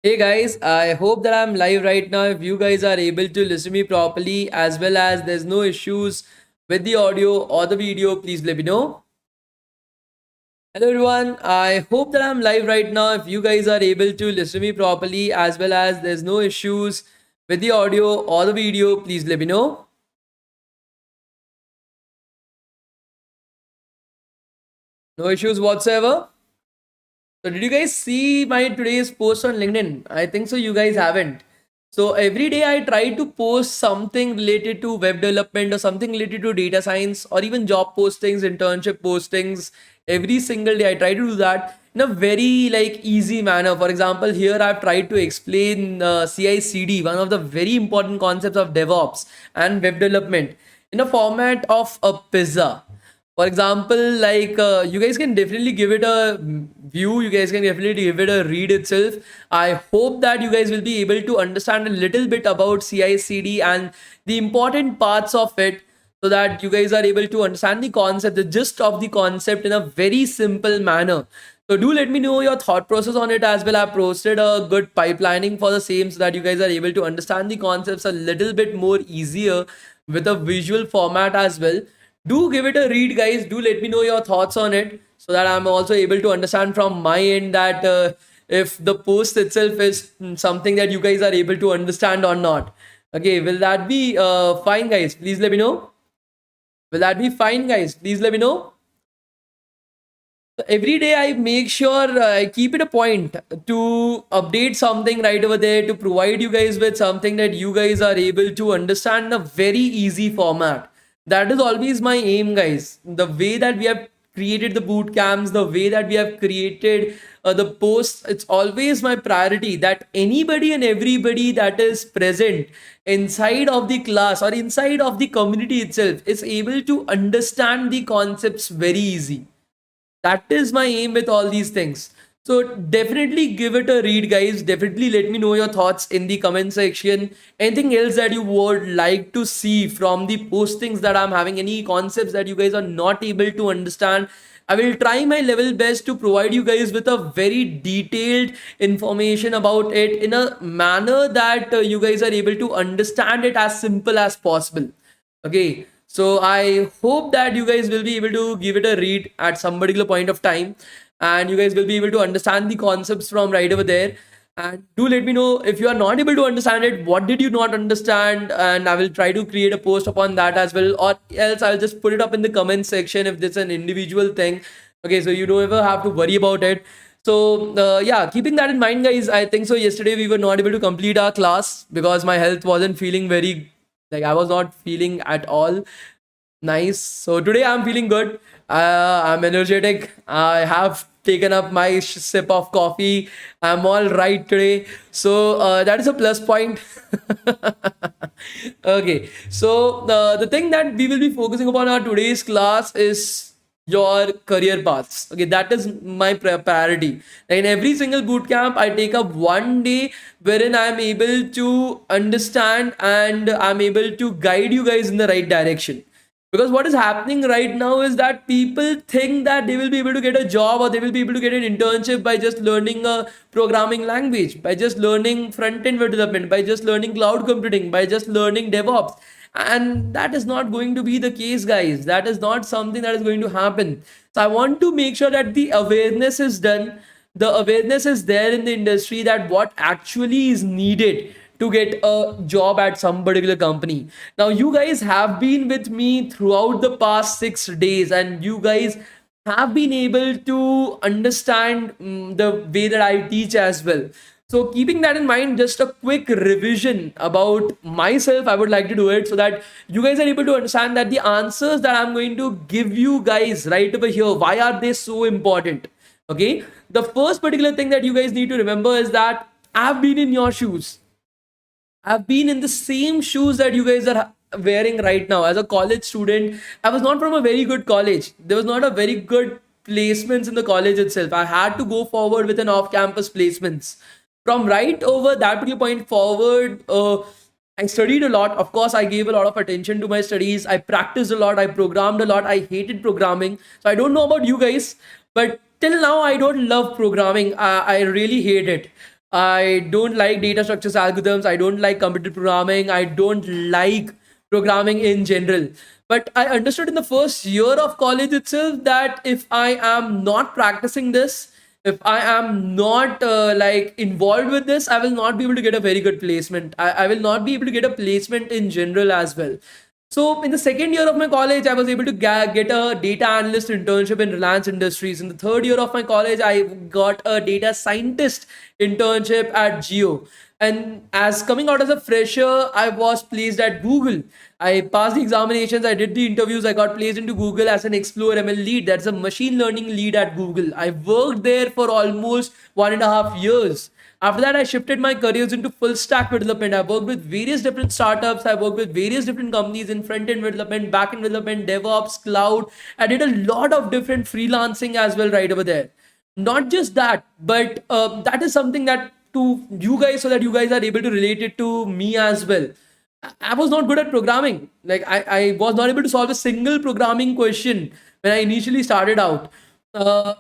Hey guys, I hope that I'm live right now. If you guys are able to listen to me properly, as well as there's no issues with the audio or the video, please let me know. Hello everyone, I hope that I'm live right now. If you guys are able to listen to me properly, as well as there's no issues with the audio or the video, please let me know. No issues whatsoever. So did you guys see my today's post on LinkedIn? I think so you guys haven't. So every day I try to post something related to web development or something related to data science or even job postings, internship postings. Every single day I try to do that in a very easy manner. For example, here I've tried to explain CI/CD, one of the very important concepts of DevOps and web development, in a format of a pizza. For example, you guys can definitely give it a view, you guys can definitely give it a read itself. I hope that you guys will be able to understand a little bit about CI/CD and the important parts of it, so that you guys are able to understand the concept, the gist of the concept in a very simple manner. So do let me know your thought process on it as well. I posted a good pipelining for the same, so that you guys are able to understand the concepts a little bit more easier with a visual format as well. Do give it a read, guys. Do let me know your thoughts on it, so that I'm also able to understand from my end that if the post itself is something that you guys are able to understand or not. Okay, will that be fine, guys? Please let me know. Will that be fine, guys? Please let me know. So every day I make sure I keep it a point to update something right over there, to provide you guys with something that you guys are able to understand in a very easy format. That is always my aim, guys. The way that we have created the boot camps, the way that we have created the posts, it's always my priority that anybody and everybody that is present inside of the class or inside of the community itself is able to understand the concepts very easy. That is my aim with all these things. So definitely give it a read, guys. Definitely let me know your thoughts in the comment section. Anything else that you would like to see from the postings that I'm having, any concepts that you guys are not able to understand, I will try my level best to provide you guys with a very detailed information about it in a manner that you guys are able to understand it as simple as possible. Okay, so I hope that you guys will be able to give it a read at some particular point of time, and you guys will be able to understand the concepts from right over there. And do let me know if you are not able to understand it, what did you not understand, and I will try to create a post upon that as well, or else I'll just put it up in the comment section if it's an individual thing. Okay, so you don't ever have to worry about it. So yeah, keeping that in mind, guys, I think so yesterday we were not able to complete our class because my health wasn't feeling very, I was not feeling at all nice. So today I'm feeling good. I'm energetic. I have taken up my sip of coffee. I'm all right today. So that is a plus point. Okay. So the thing that we will be focusing upon our today's class is your career paths. Okay, that is my priority. In every single boot camp, I take up one day wherein I'm able to understand and I'm able to guide you guys in the right direction. Because what is happening right now is that people think that they will be able to get a job or they will be able to get an internship by just learning a programming language, by just learning front end development, by just learning cloud computing, by just learning DevOps. And that is not going to be the case, guys. That is not something that is going to happen. So I want to make sure that the awareness is done. The awareness is there in the industry that what actually is needed to get a job at some particular company. Now, you guys have been with me throughout the past 6 days, and you guys have been able to understand the way that I teach as well. So, keeping that in mind, just a quick revision about myself, I would like to do it so that you guys are able to understand that the answers that I'm going to give you guys right over here, why are they so important? Okay, the first particular thing that you guys need to remember is that I've been in your shoes. I've been in the same shoes that you guys are wearing right now. As a college student, I was not from a very good college. There was not a very good placements in the college itself. I had to go forward with an off-campus placements. From right over that particular point forward, I studied a lot. Of course, I gave a lot of attention to my studies. I practiced a lot. I programmed a lot. I hated programming. So I don't know about you guys, but till now I don't love programming. I really hate it. I don't like data structures, algorithms. I don't like computer programming. I don't like programming in general. But I understood in the first year of college itself that if I am not practicing this, if I am not like involved with this, I will not be able to get a very good placement. I will not be able to get a placement in general as well. So in the second year of my college, I was able to get a data analyst internship in Reliance Industries. In the third year of my college, I got a data scientist internship at Geo. And as coming out as a fresher, I was placed at Google. I passed the examinations, I did the interviews, I got placed into Google as an Explore ML lead. That's a machine learning lead at Google. I worked there for almost 1.5 years. After that, I shifted my careers into full stack development. I worked with various different startups. I worked with various different companies in front end development, back end development, DevOps, cloud. I did a lot of different freelancing as well right over there. Not just that, but that is something that to you guys, so that you guys are able to relate it to me as well. I was not good at programming. Like I was not able to solve a single programming question when I initially started out.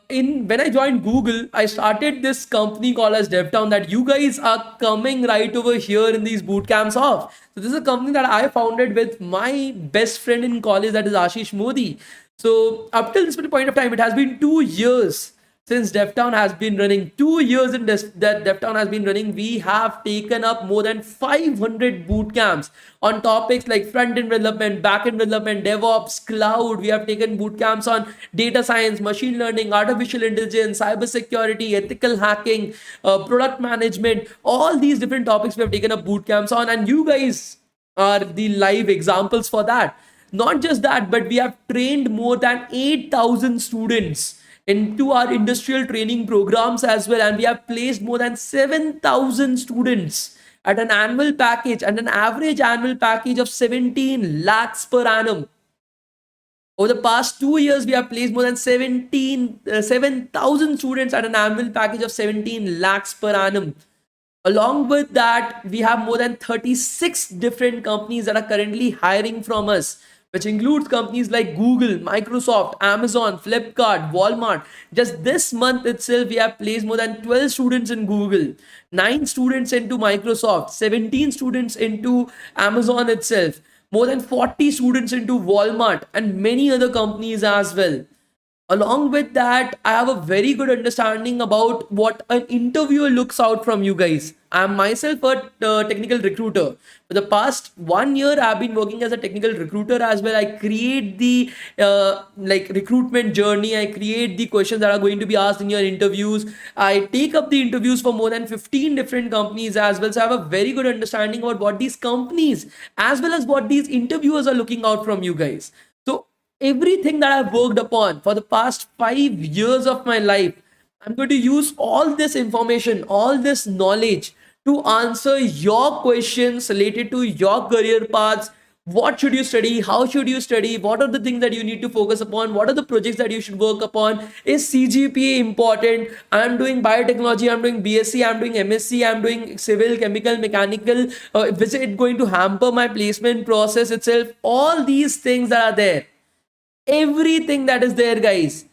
In when I joined Google, I started this company called as DevTown that you guys are coming right over here in these boot camps of. So this is a company that I founded with my best friend in college, that is Ashish Modi. So up till this point of time, it has been 2 years since DevTown has been running. 2 years in that DevTown has been running, we have taken up more than 500 boot camps on topics like front-end development, back-end development, DevOps, cloud. We have taken boot camps on data science, machine learning, artificial intelligence, cybersecurity, ethical hacking, product management. All these different topics we have taken up boot camps on, and you guys are the live examples for that. Not just that, but we have trained more than 8,000 students into our industrial training programs as well, and we have placed more than 7,000 students at an annual package and an average annual package of 17 lakhs per annum. Over the past 2 years, we have placed more than 7,000 students at an annual package of 17 lakhs per annum. Along with that, we have more than 36 different companies that are currently hiring from us, which includes companies like Google, Microsoft, Amazon, Flipkart, Walmart. Just this month itself, we have placed more than 12 students in Google, 9 students into Microsoft, 17 students into Amazon itself, more than 40 students into Walmart, and many other companies as well. Along with that, I have a very good understanding about what an interviewer looks out from you guys. I'm myself a technical recruiter. For the past 1 year, I've been working as a technical recruiter as well. I create the like recruitment journey. I create the questions that are going to be asked in your interviews. I take up the interviews for more than 15 different companies as well. So I have a very good understanding about what these companies as well as what these interviewers are looking out from you guys. So everything that I've worked upon for the past 5 years of my life, I'm going to use all this information, all this knowledge to answer your questions related to your career paths. What should you study? How should you study? What are the things that you need to focus upon? What are the projects that you should work upon? Is CGPA important? I'm doing biotechnology, I'm doing BSc, I'm doing MSc, I'm doing civil, chemical, mechanical. Is it going to hamper my placement process itself? All these things that are there, everything that is there, guys,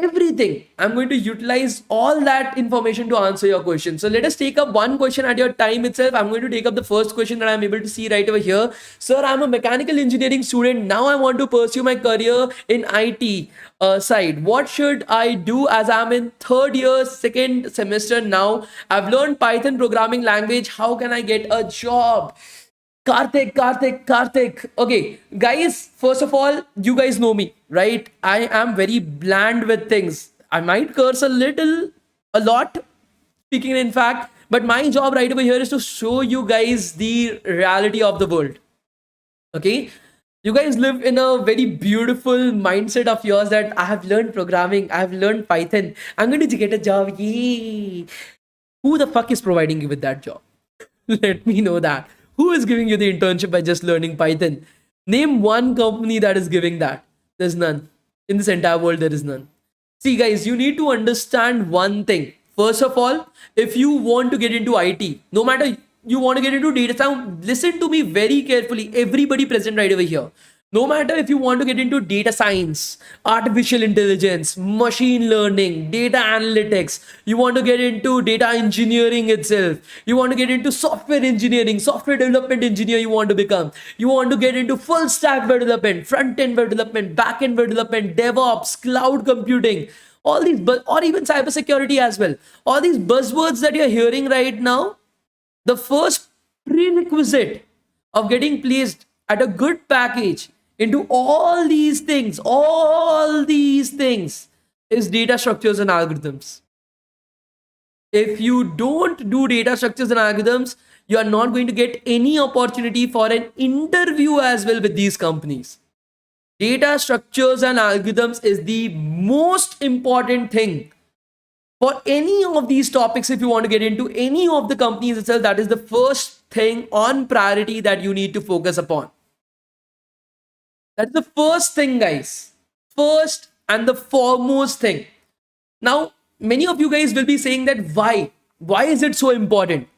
everything, I'm going to utilize all that information to answer your question. So let us take up one question at your time itself. I'm going to take up the first question that I'm able to see right over here. Sir, I'm a mechanical engineering student. Now I want to pursue my career in IT side. What should I do, as I'm in third year, second semester now? I've learned Python programming language. How can I get a job? Karthik. Okay, guys, first of all, you guys know me, right? I am very bland with things. I might curse a lot, speaking in fact, but my job right over here is to show you guys the reality of the world. Okay? You guys live in a very beautiful mindset of yours that I have learned programming, I have learned Python, I'm going to get a job. Yay! Who the fuck is providing you with that job? Let me know that. Who is giving you the internship by just learning Python? Name one company that is giving that. There's none. In this entire world, there is none. See, guys, you need to understand one thing. First of all, if you want to get into IT, no matter you want to get into data science, listen to me very carefully. Everybody present right over here. No matter if you want to get into data science, artificial intelligence, machine learning, data analytics, you want to get into data engineering itself, you want to get into software engineering, software development engineer, you want to become, you want to get into full stack web development, front end web development, back end web development, DevOps, cloud computing, all these, or even cybersecurity as well. All these buzzwords that you're hearing right now, the first prerequisite of getting placed at a good package into all these things is data structures and algorithms. If you don't do data structures and algorithms, you are not going to get any opportunity for an interview as well with these companies. Data structures and algorithms is the most important thing for any of these topics. If you want to get into any of the companies itself, that is the first thing on priority that you need to focus upon. That's the first thing, guys. First and the foremost thing. Now, many of you guys will be saying that why? Why is it so important?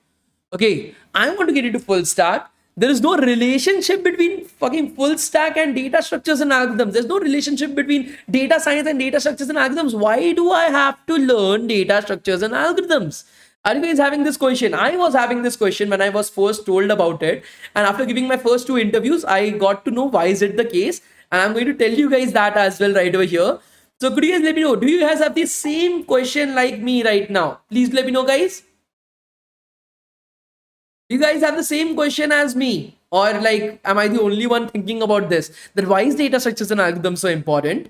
Okay, I want to get into full stack. There is no relationship between fucking full stack and data structures and algorithms. There's no relationship between data science and data structures and algorithms. Why do I have to learn data structures and algorithms? Are you guys having this question? I was having this question when I was first told about it. And after giving my first 2 interviews, I got to know why is it the case. And I'm going to tell you guys that as well right over here. So could you guys let me know, do you guys have the same question like me right now? Please let me know, guys. You guys have the same question as me, or like, am I the only one thinking about this? That why is data structures and algorithms so important?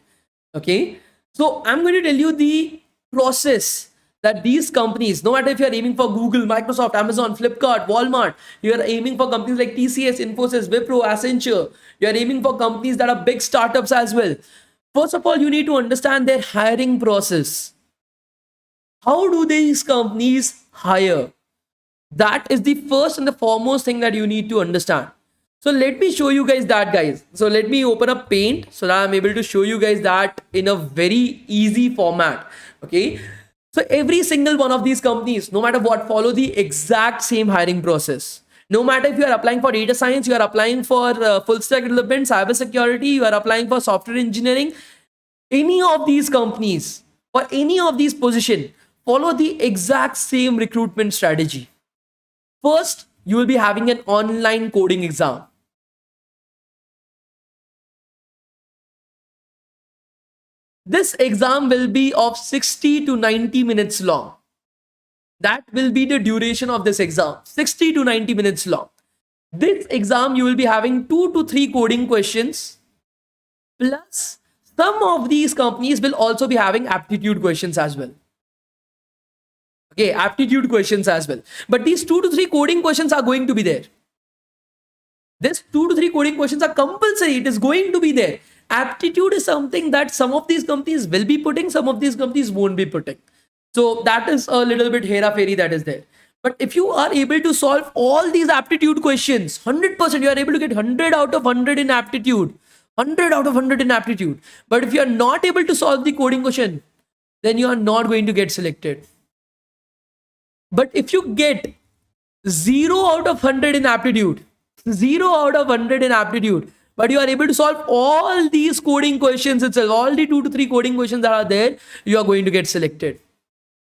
Okay, so I'm going to tell you the process that these companies, no matter if you're aiming for Google, Microsoft, Amazon, Flipkart, Walmart, you're aiming for companies like TCS, Infosys, Wipro, Accenture, you're aiming for companies that are big startups as well. First of all, you need to understand their hiring process. How do these companies hire? That is the first and the foremost thing that you need to understand. So let me show you guys that, guys. So let me open up Paint so that I'm able to show you guys that in a very easy format. Okay. So every single one of these companies, no matter what, follow the exact same hiring process. No matter if you are applying for data science, you are applying for full stack development, cybersecurity, you are applying for software engineering, any of these companies or any of these positions, follow the exact same recruitment strategy. First, you will be having an online coding exam. This exam will be of 60 to 90 minutes long. That will be the duration of this exam, 60 to 90 minutes long. This exam, you will be having 2 to 3 coding questions. Plus, some of these companies will also be having aptitude questions as well. Okay, aptitude questions as well. But these 2 to 3 coding questions are going to be there. This 2 to 3 coding questions are compulsory. It is going to be there. Aptitude is something that some of these companies will be putting, some of these companies won't be putting. So that is a little bit hera-fairy that is there. But if you are able to solve all these aptitude questions, 100%, you are able to get 100 out of 100 in aptitude. 100 out of 100 in aptitude. But if you are not able to solve the coding question, then you are not going to get selected. But if you get 0 out of 100 in aptitude, 0 out of 100 in aptitude, but you are able to solve all these coding questions itself, all the 2 to 3 coding questions that are there, you are going to get selected.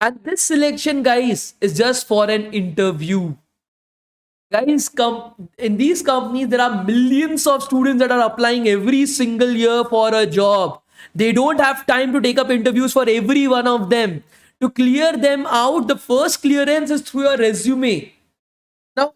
And this selection, guys, is just for an interview. Guys, in these companies, there are millions of students that are applying every single year for a job. They don't have time to take up interviews for every one of them. To clear them out, the first clearance is through your resume. Now,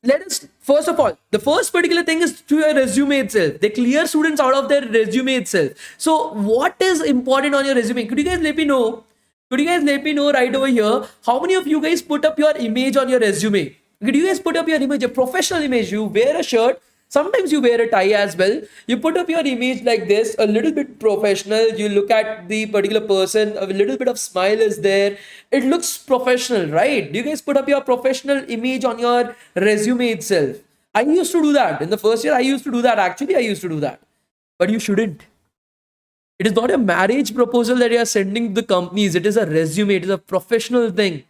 let us, first of all, the first particular thing is through your resume itself. They clear students out of their resume itself. So, what is important on your resume? Could you guys let me know? Could you guys let me know right over here? How many of you guys put up your image on your resume? Could you guys put up your image, a professional image? You wear a shirt. Sometimes you wear a tie as well. You put up your image like this, a little bit professional. You look at the particular person, a little bit of smile is there. It looks professional, right? Do you guys put up your professional image on your resume itself? I used to do that. In the first year, I used to do that. Actually, I used to do that. But you shouldn't. It is not a marriage proposal that you are sending to the companies. It is a resume. It is a professional thing.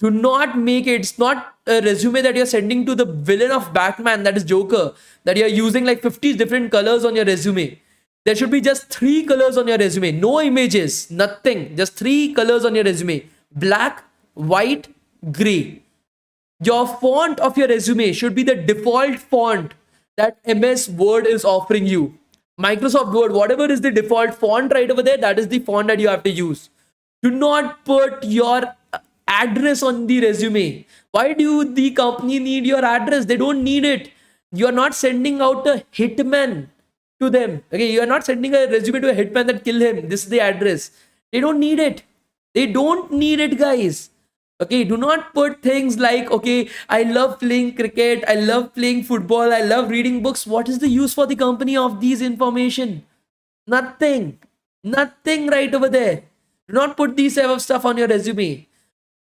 Do not make it. It's not a resume that you're sending to the villain of Batman, that is Joker, that you're using like 50 different colors on your resume. There should be just 3 colors on your resume. No images, nothing. Just 3 colors on your resume: black, white, gray. Your font of your resume should be the default font that MS Word is offering you. Microsoft Word, whatever is the default font right over there, that is the font that you have to use. Do not put your address on the resume. Why do the company need your address? They don't need it. You are not sending out a hitman to them. Okay, you are not sending a resume to a hitman that kill him. This is the address. They don't need it. They don't need it, guys. Okay, do not put things like, okay, I love playing cricket, I love playing football, I love reading books. What is the use for the company of these information? Nothing. Nothing right over there. Do not put these type of stuff on your resume.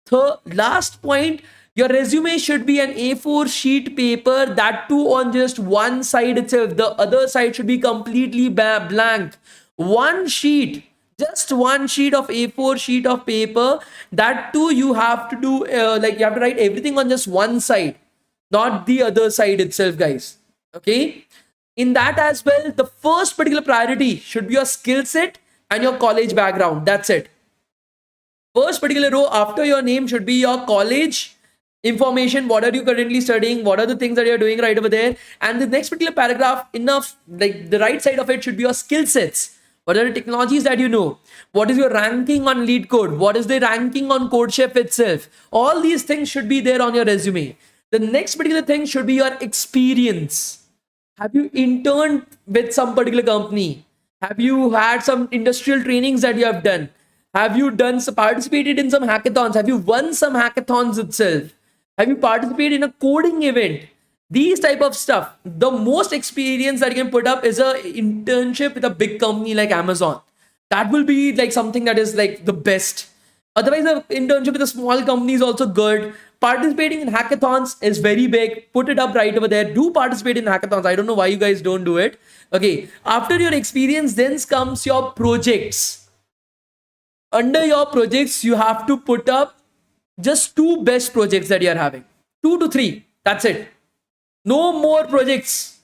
Third, last point, your resume should be an A4 sheet paper, that too on just one side itself. The other side should be completely blank. One sheet, just one sheet of A4 sheet of paper. That too you have to do, like you have to write everything on just one side, not the other side itself, guys. Okay. In that as well, the first particular priority should be your skill set and your college background. That's it. First particular row after your name should be your college information. What are you currently studying? What are the things that you're doing right over there? And the next particular paragraph, enough, like the right side of it should be your skill sets. What are the technologies that you know? What is your ranking on Lead Code? What is the ranking on CodeChef itself? All these things should be there on your resume. The next particular thing should be your experience. Have you interned with some particular company? Have you had some industrial trainings that you have done? Have you participated in some hackathons? Have you won some hackathons itself? Have you participated in a coding event? These type of stuff. The most experience that you can put up is a internship with a big company like Amazon. That will be like something that is like the best. Otherwise, the internship with a small company is also good. Participating in hackathons is very big. Put it up right over there. Do participate in hackathons. I don't know why you guys don't do it. Okay. After your experience, then comes your projects. Under your projects, you have to put up just 2 best projects that you are having. 2 to 3. That's it. No more projects.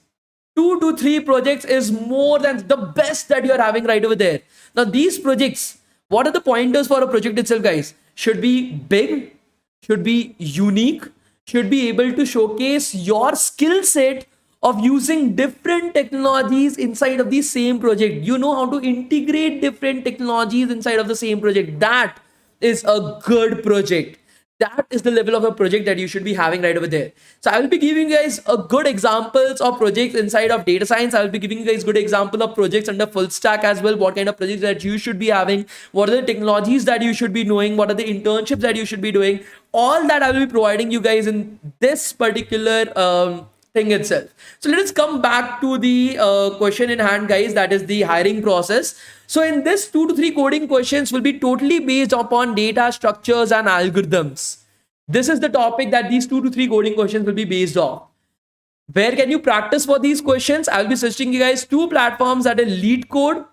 2 to 3 projects is more than the best that you are having right over there. Now, these projects, what are the pointers for a project itself, guys? Should be big, should be unique, should be able to showcase your skill set of using different technologies inside of the same project. You know how to integrate different technologies inside of the same project. That is a good project. That is the level of a project that you should be having right over there. So I will be giving you guys a good examples of projects inside of data science. I will be giving you guys good example of projects under full stack as well. What kind of projects that you should be having? What are the technologies that you should be knowing? What are the internships that you should be doing? All that I will be providing you guys in this particular thing itself. So let us come back to the question in hand, guys. That is the hiring process. So in this 2 to 3 coding questions will be totally based upon data structures and algorithms. This is the topic that these 2 to 3 coding questions will be based on. Where can you practice for these questions? I'll be suggesting you guys 2 platforms, that is Lead Code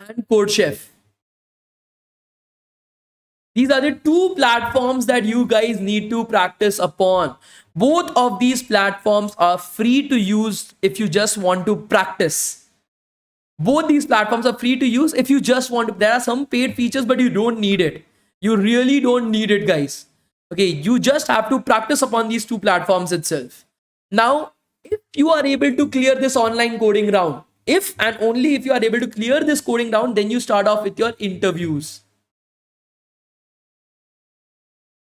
and CodeChef. These are the 2 platforms that you guys need to practice upon. Both of these platforms are free to use if you just want to practice. Both these platforms are free to use if you just want to. There are some paid features, but you don't need it. You really don't need it, guys. Okay, you just have to practice upon these 2 platforms itself. Now, if you are able to clear this online coding round, if and only if you are able to clear this coding round, then you start off with your interviews.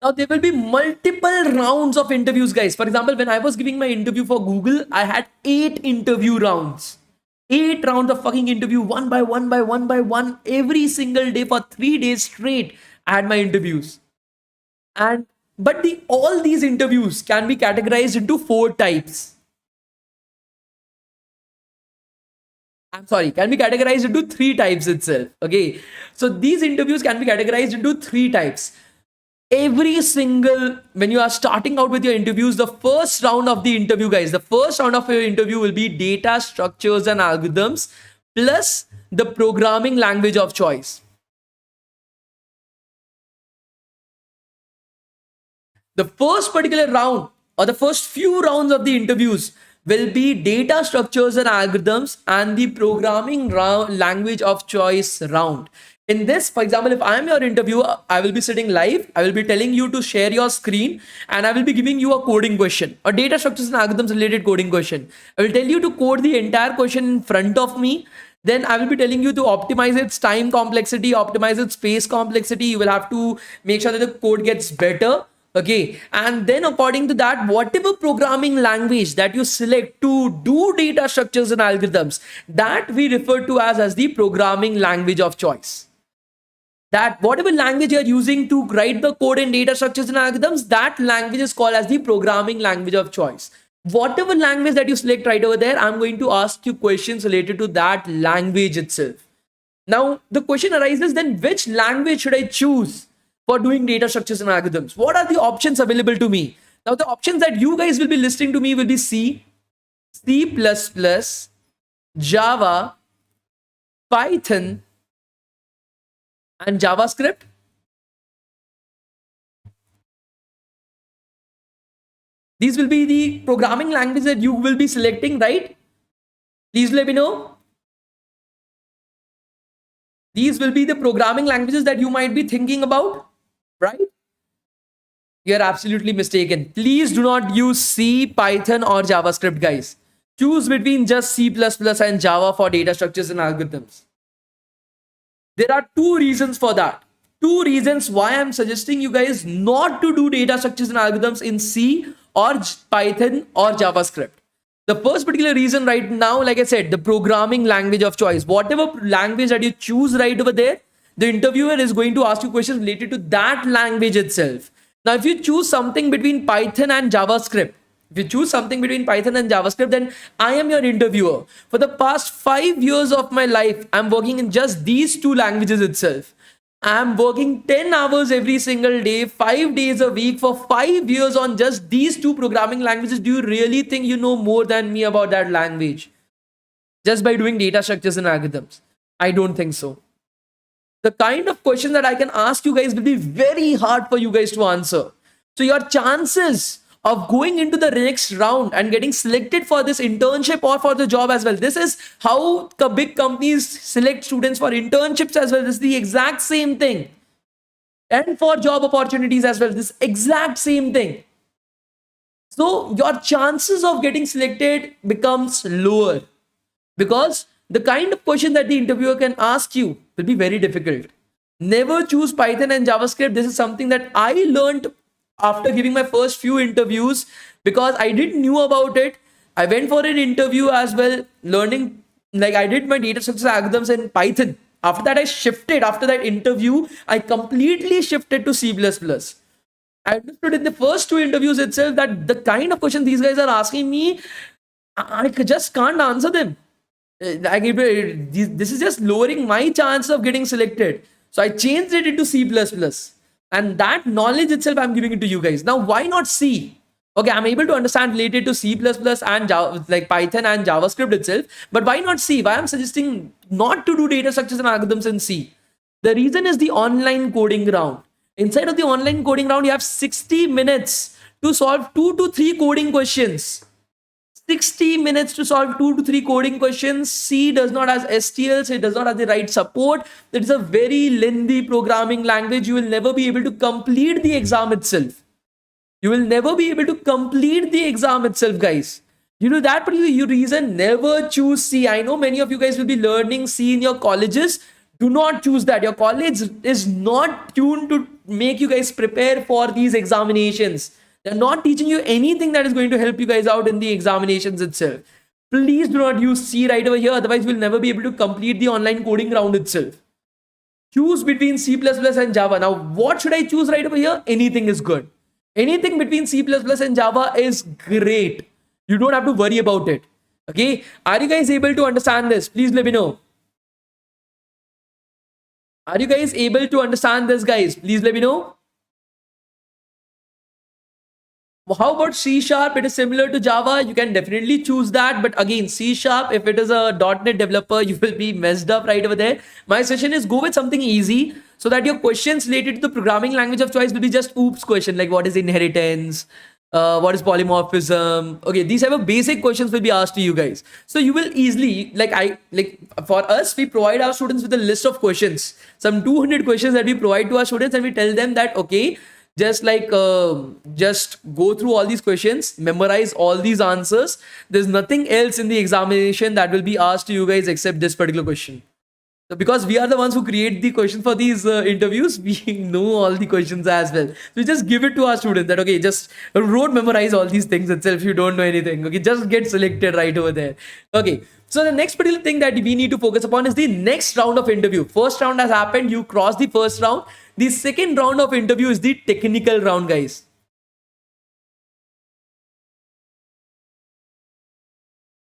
Now, there will be multiple rounds of interviews, guys. For example, when I was giving my interview for Google, I had 8 interview rounds. 8 rounds of fucking interview, one by one by one by one, every single day for 3 days straight. I had my interviews. But all these interviews can be categorized into 4 types. I'm sorry, can be categorized into 3 types itself. Okay. So these interviews can be categorized into 3 types. When you are starting out with your interviews, the first round of the interview, guys, the first round of your interview will be data structures and algorithms plus the programming language of choice. The first particular round or the first few rounds of the interviews will be data structures and algorithms and the programming language of choice round. In this, for example, if I'm your interviewer, I will be sitting live. I will be telling you to share your screen and I will be giving you a coding question, a data structures and algorithms related coding question. I will tell you to code the entire question in front of me. Then I will be telling you to optimize its time complexity, optimize its space complexity. You will have to make sure that the code gets better. Okay. And then according to that, whatever programming language that you select to do data structures and algorithms, that we refer to as the programming language of choice. That whatever language you're using to write the code in data structures and algorithms, that language is called as the programming language of choice. Whatever language that you select right over there, I'm going to ask you questions related to that language itself. Now, the question arises then, which language should I choose for doing data structures and algorithms? What are the options available to me? Now, the options that you guys will be listening to me will be C, C++, Java, Python, and JavaScript. These will be the programming language that you will be selecting, right? Please let me know. These will be the programming languages that you might be thinking about, right? You're absolutely mistaken. Please do not use C, Python, or JavaScript, guys. Choose between just C++ and Java for data structures and algorithms. There are two reasons for that. Two reasons why I'm suggesting you guys not to do data structures and algorithms in C or Python or JavaScript. The first particular reason right now, like I said, the programming language of choice. Whatever language that you choose right over there, the interviewer is going to ask you questions related to that language itself. Now, if you choose something between Python and JavaScript, then I am your interviewer. For the past 5 years of my life, I'm working in just these two languages itself. I'm working 10 hours every single day, 5 days a week for 5 years on just these two programming languages. Do you really think you know more than me about that language just by doing data structures and algorithms? I don't think so. The kind of question that I can ask you guys will be very hard for you guys to answer. So your chances of going into the next round and getting selected for this internship or for the job as well. This is how big companies select students for internships as well. This is the exact same thing. And for job opportunities as well, this exact same thing. So your chances of getting selected becomes lower because the kind of question that the interviewer can ask you will be very difficult. Never choose Python and JavaScript. This is something that I learned after giving my first few interviews because I didn't knew about it. I went for an interview as well, learning, like I did my data structures algorithms in Python. After that, I shifted. After that interview, I completely shifted to C++. I understood in the first two interviews itself that the kind of question these guys are asking me, I just can't answer them. This is just lowering my chance of getting selected. So I changed it into C++. And that knowledge itself, I'm giving it to you guys. Now, why not C? Okay, I'm able to understand related to C++ and Java, like Python and JavaScript itself. But why not C? Why I'm suggesting not to do data structures and algorithms in C? The reason is the online coding round. Inside of the online coding round, you have 60 minutes to solve 2 to 3 coding questions. 60 minutes to solve 2 to 3 coding questions. C does not have STLs. It does not have the right support. It is a very lengthy programming language. You will never be able to complete the exam itself. You will never be able to complete the exam itself, guys. Due to that particular reason, never choose C. I know many of you guys will be learning C in your colleges. Do not choose that. Your college is not tuned to make you guys prepare for these examinations. They're not teaching you anything that is going to help you guys out in the examinations itself. Please do not use C right over here. Otherwise, you'll never be able to complete the online coding round itself. Choose between C++ and Java. Now, what should I choose right over here? Anything is good. Anything between C++ and Java is great. You don't have to worry about it. Okay. Are you guys able to understand this? Please let me know. Are you guys able to understand this, guys? Please let me know. How about C Sharp? It is similar to Java. You can definitely choose that. But again, C Sharp, if it is a .NET developer, you will be messed up right over there. My suggestion is go with something easy. so that your questions related to the programming language of choice will be just oops question, like what is inheritance, what is polymorphism. Okay, these type of basic questions will be asked to you guys. So you will easily, for us, we provide our students with a list of questions, some 200 questions that we provide to our students, and we tell them that, okay, just go through all these questions, memorize all these answers. There's nothing else in the examination that will be asked to you guys except this particular question. So because we are the ones who create the question for these interviews, we know all the questions as well. So we just give it to our students that, okay, just memorize all these things itself. You don't know anything. Okay, just get selected right over there. Okay. So the next particular thing that we need to focus upon is the next round of interview. First round has happened. You cross the first round. The second round of interview is the technical round, guys.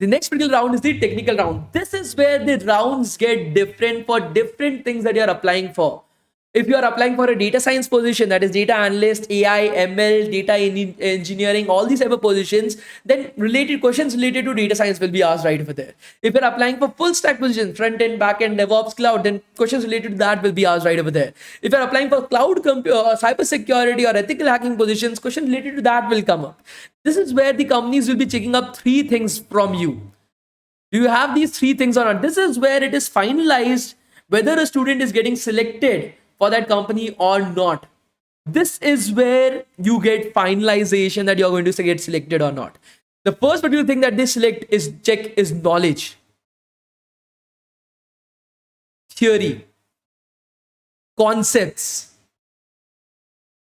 The next particular round is the technical round. This is where the rounds get different for different things that you are applying for. If you are applying for a data science position, that is data analyst, AI, ML, data engineering, all these type of positions, then related questions related to data science will be asked right over there. If you're applying for full stack position, front end, back end, DevOps, cloud, then questions related to that will be asked right over there. If you're applying for cloud, cyber security or ethical hacking positions, questions related to that will come up. This is where the companies will be checking up 3 things from you. Do you have these 3 things or not? This is where it is finalized whether a student is getting selected for that company or not. This is where you get finalization that you're going to get selected or not. The first particular thing that they check is knowledge, theory, concepts.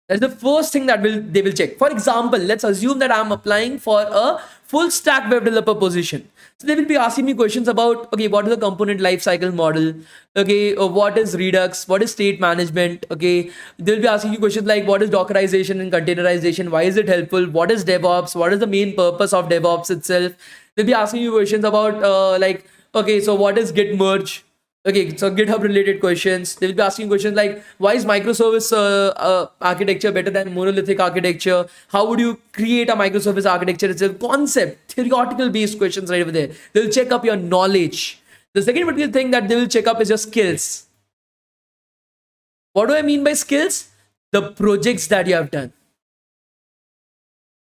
That's the first thing that they will check. For example, let's assume that I'm applying for a full stack web developer position. So they will be asking me questions about, okay, what is the component lifecycle model? Okay, what is Redux? What is state management? Okay, they'll be asking you questions like, what is Dockerization and containerization? Why is it helpful? What is DevOps? What is the main purpose of DevOps itself? They'll be asking you questions about okay, so what is Git merge? Okay, so GitHub related questions. They will be asking questions like, why is microservice architecture better than monolithic architecture? How would you create a microservice architecture? It's a concept, theoretical based questions right over there. They'll check up your knowledge. The second particular thing that they will check up is your skills. What do I mean by skills? The projects that you have done.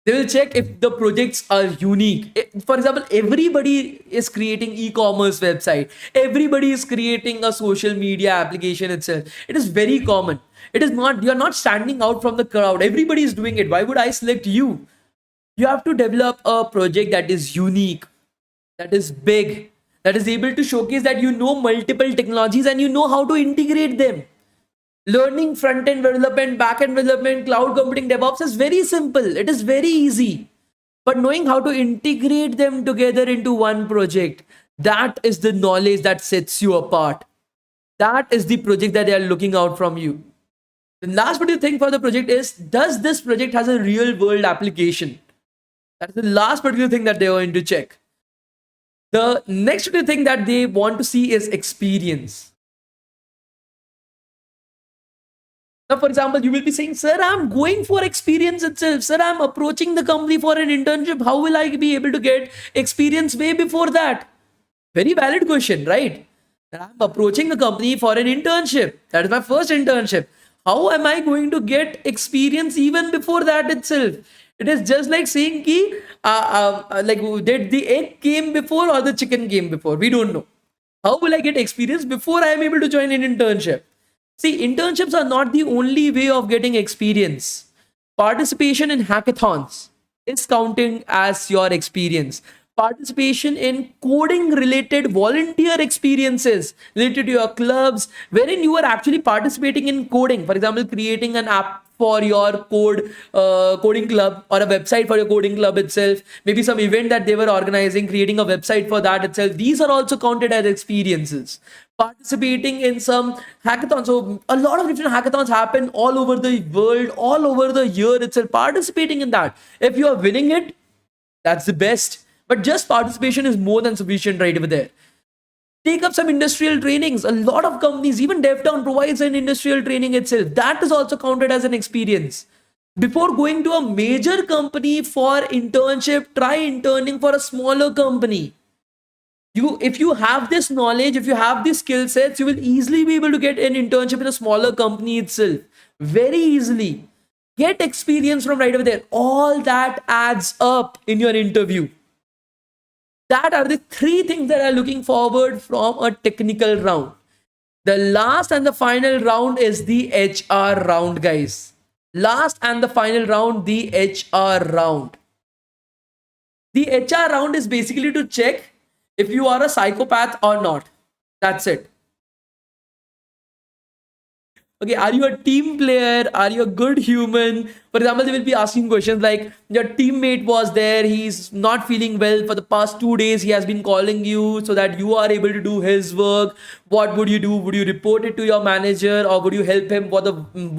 They will check if the projects are unique. For example, everybody is creating e-commerce website. Everybody is creating a social media application itself. It is very common. It is not, you're not standing out from the crowd. Everybody is doing it. Why would I select you? You have to develop a project that is unique, that is big, that is able to showcase that you know multiple technologies and you know how to integrate them. Learning front-end development, back-end development, cloud computing, DevOps is very simple. It is very easy. But knowing how to integrate them together into one project, that is the knowledge that sets you apart. That is the project that they are looking out from you. The last particular thing for the project is, does this project has a real-world application? That's the last particular thing that they are going to check. The next particular thing that they want to see is experience. Now, for example, you will be saying, sir, I'm going for experience itself. Sir, I'm approaching the company for an internship. How will I be able to get experience way before that? Very valid question, right? I'm approaching the company for an internship. That is my first internship. How am I going to get experience even before that itself? It is just like saying, did the egg came before or the chicken came before? We don't know. How will I get experience before I am able to join an internship? See, internships are not the only way of getting experience. Participation in hackathons is counting as your experience. Participation in coding related volunteer experiences related to your clubs, wherein you are actually participating in coding. For example, creating an app for your coding club, or a website for your coding club itself. Maybe some event that they were organizing, creating a website for that itself. These are also counted as experiences. Participating in some hackathons. So a lot of different hackathons happen all over the world, all over the year itself. Participating in that. If you are winning it, that's the best. But just participation is more than sufficient right over there. Take up some industrial trainings. A lot of companies, even DevTown provides an industrial training itself. That is also counted as an experience. Before going to a major company for internship, try interning for a smaller company. If you have this knowledge, if you have these skill sets, you will easily be able to get an internship in a smaller company itself, very easily. Get experience from right over there. All that adds up in your interview. That are the three things that are looking forward from a technical round. The last and the final round is the HR round, guys. Last and the final round, the HR round. The HR round is basically to check if you are a psychopath or not. That's it. Okay, are you a team player? Are you a good human? For example, they will be asking questions like your teammate was there, he's not feeling well for the past 2 days, he has been calling you so that you are able to do his work. What would you do? Would you report it to your manager, or would you help him for the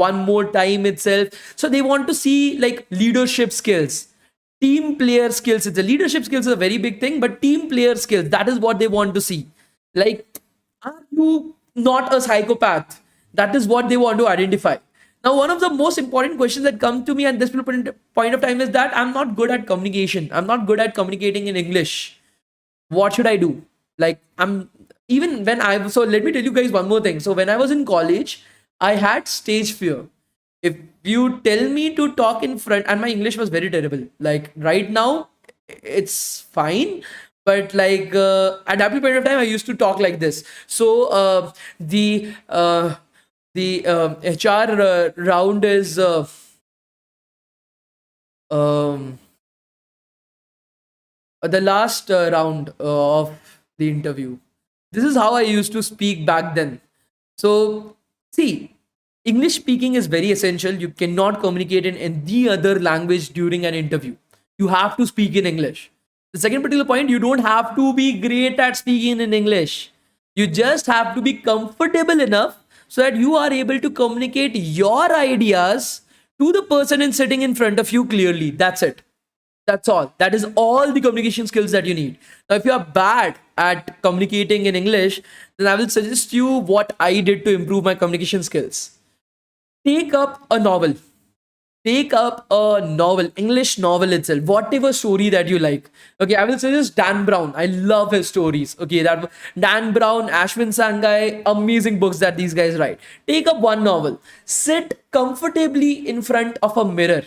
one more time itself? So they want to see like leadership skills, team player skills. It's a leadership skills is a very big thing, but team player skills, that is what they want to see. Like, are you not a psychopath? That is what they want to identify. Now, one of the most important questions that come to me at this point of time is that I'm not good at communication. I'm not good at communicating in English. What should I do? Like, I'm even when I so let me tell you guys one more thing. So when I was in college, I had stage fear. If you tell me to talk in front, and my English was very terrible. Like right now, it's fine, but like at that point of time, I used to talk like this. So the HR round is um, the last round of the interview. This is how I used to speak back then. So, see, English speaking is very essential. You cannot communicate in any other language during an interview. You have to speak in English. The second particular point, you don't have to be great at speaking in English. You just have to be comfortable enough so that you are able to communicate your ideas to the person in sitting in front of you clearly. That's it. That's all. That is all the communication skills that you need. Now, if you are bad at communicating in English, then I will suggest you what I did to improve my communication skills. Take up a novel. Take up a novel, English novel itself, whatever story that you like. Okay, I will suggest Dan Brown. I love his stories. Okay, that Dan Brown, Ashwin Sangai, amazing books that these guys write. Take up one novel. Sit comfortably in front of a mirror.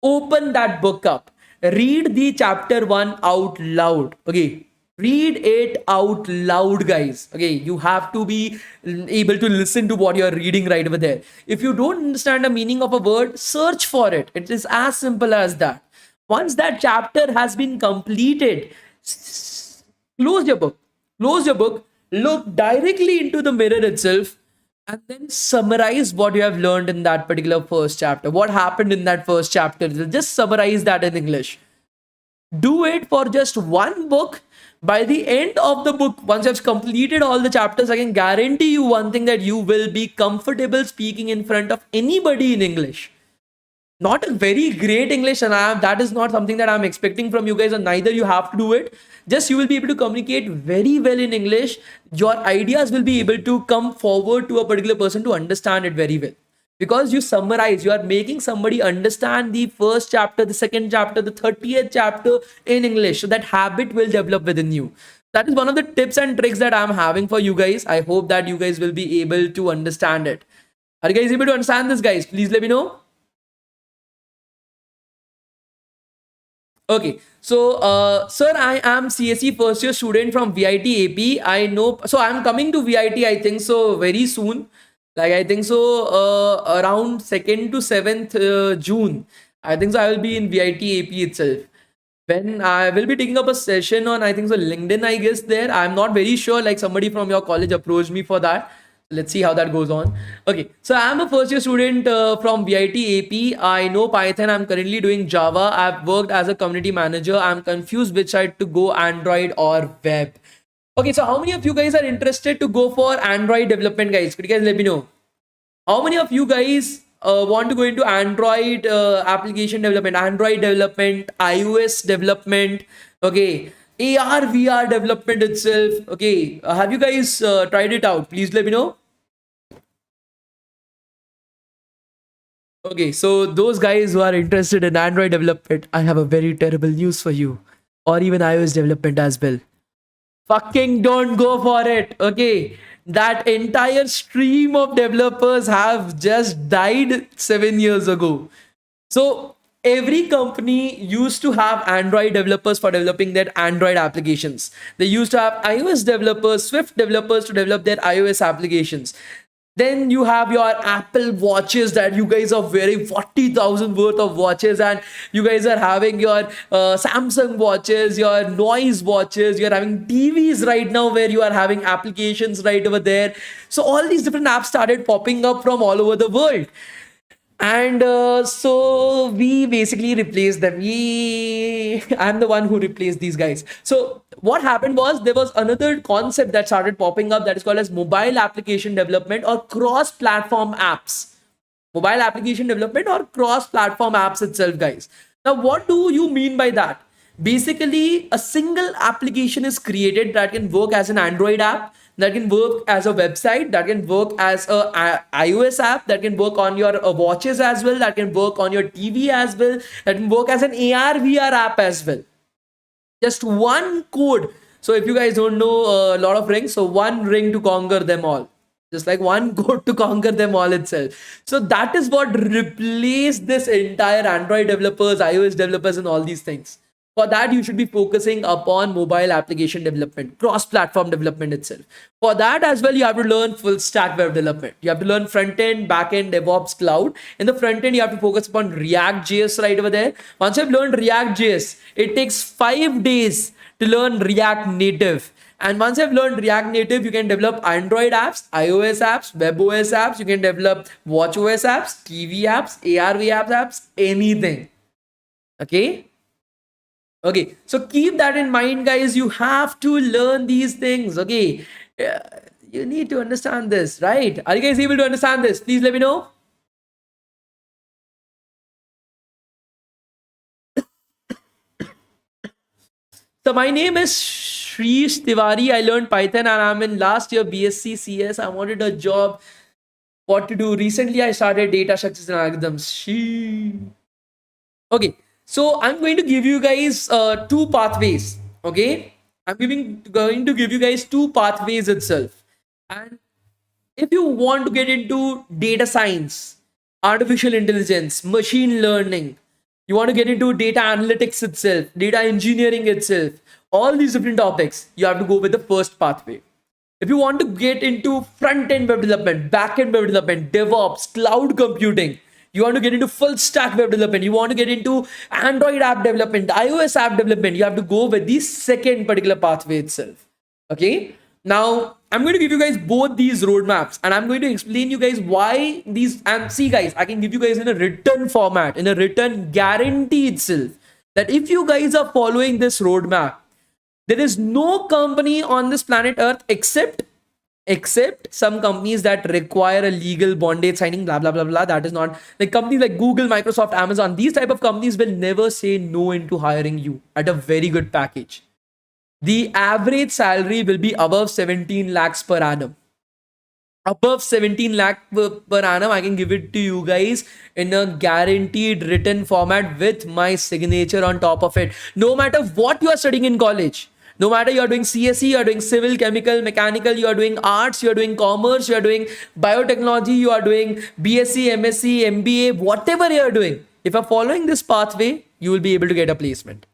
Open that book up. Read the chapter 1 out loud. Okay, read it out loud, guys. Okay, you have to be able to listen to what you're reading right over there. If you don't understand the meaning of a word, search for it. It is as simple as that. Once that chapter has been completed, close your book. Close your book, look directly into the mirror itself, and then summarize what you have learned in that particular first chapter. What happened in that first chapter? Just summarize that in English. Do it for just one book. By the end of the book, once you've completed all the chapters, I can guarantee you one thing, that you will be comfortable speaking in front of anybody in English. Not a very great English, and that is not something that I'm expecting from you guys, and neither you have to do it. Just you will be able to communicate very well in English. Your ideas will be able to come forward to a particular person to understand it very well, because you summarize, you are making somebody understand the first chapter, the second chapter, the 30th chapter in English, so that habit will develop within you. That is one of the tips and tricks that I'm having for you guys. I hope that you guys will be able to understand it. Are you guys able to understand this, guys? Please let me know. Okay, so sir, I am CSE first year student from VIT AP. I know, so I'm coming to VIT, I think so very soon. Like I think so around 2nd to 7th June. I think so I will be in VIT AP itself. When I will be taking up a session on, I think so LinkedIn, I guess there. I'm not very sure. Like somebody from your college approached me for that. Let's see how that goes on. Okay, so I'm a first year student from VIT AP. I know Python. I'm currently doing Java. I've worked as a community manager. I'm confused which side to go, Android or web. Okay, so how many of you guys are interested to go for Android development, guys? Could you guys let me know? How many of you guys want to go into Android application development, Android development, iOS development? Okay, AR, VR development itself. Okay, have you guys tried it out? Please let me know. Okay, so those guys who are interested in Android development, I have a very terrible news for you, or even iOS development as well. fucking don't go for it. Okay, that entire stream of developers have just died 7 years ago. So every company used to have Android developers for developing their Android applications. They used to have iOS developers, Swift developers to develop their iOS applications. Then you have your Apple watches that you guys are wearing 40,000 worth of watches, and you guys are having your Samsung watches, your noise watches, you're having TVs right now where you are having applications right over there. So all these different apps started popping up from all over the world, and so we basically replaced them. I'm the one who replaced these guys. So what happened was there was another concept that started popping up that is called as mobile application development or cross platform apps. Mobile application development or cross platform apps itself, guys. Now what do you mean by that? Basically, a single application is created that can work as an Android app, that can work as a website, that can work as a iOS app, that can work on your watches as well, that can work on your TV as well, that can work as an AR VR app as well. Just one code. So if you guys don't know a lot of rings, so one ring to conquer them all. Just like one code to conquer them all itself. So that is what replaced this entire Android developers, iOS developers, and all these things. For that, you should be focusing upon mobile application development, cross-platform development itself. For that as well, you have to learn full stack web development. You have to learn front end, back end, DevOps, cloud. In the front end, you have to focus upon React JS right over there. Once you've learned React JS, it takes 5 days to learn React Native. And once you've learned React Native, you can develop Android apps, iOS apps, WebOS apps. You can develop WatchOS apps, TV apps, AR/VR apps, anything. Okay. Okay, so keep that in mind, guys. You have to learn these things. Okay, you need to understand this, right? Are you guys able to understand this? Please let me know. So my name is Shrish Tiwari. I learned Python and I'm in last year BSc CS. I wanted a job. What to do? Recently, I started data structures and algorithms. Okay, so I'm going to give you guys two pathways. Okay, going to give you guys two pathways itself. And if you want to get into data science, artificial intelligence, machine learning, you want to get into data analytics itself, data engineering itself, all these different topics, you have to go with the first pathway. If you want to get into front end web development, back end web development, DevOps, cloud computing, you want to get into full stack web development, you want to get into Android app development, iOS app development, you have to go with the second particular pathway itself. Okay. Now, I'm going to give you guys both these roadmaps and I'm going to explain you guys why these, and see guys, I can give you guys in a written format, in a written guarantee itself, that if you guys are following this roadmap, there is no company on this planet Earth except some companies that require a legal bondage signing, blah blah blah blah. That is not like companies like Google, Microsoft, Amazon. These type of companies will never say no into hiring you at a very good package. The average salary will be above 17 lakhs per annum. Above 17 lakh per annum, I can give it to you guys in a guaranteed written format with my signature on top of it. No matter what you are studying in college, no matter you are doing CSE, you are doing civil, chemical, mechanical, you are doing arts, you are doing commerce, you are doing biotechnology, you are doing BSc, MSc, MBA, whatever you are doing, if you are following this pathway, you will be able to get a placement.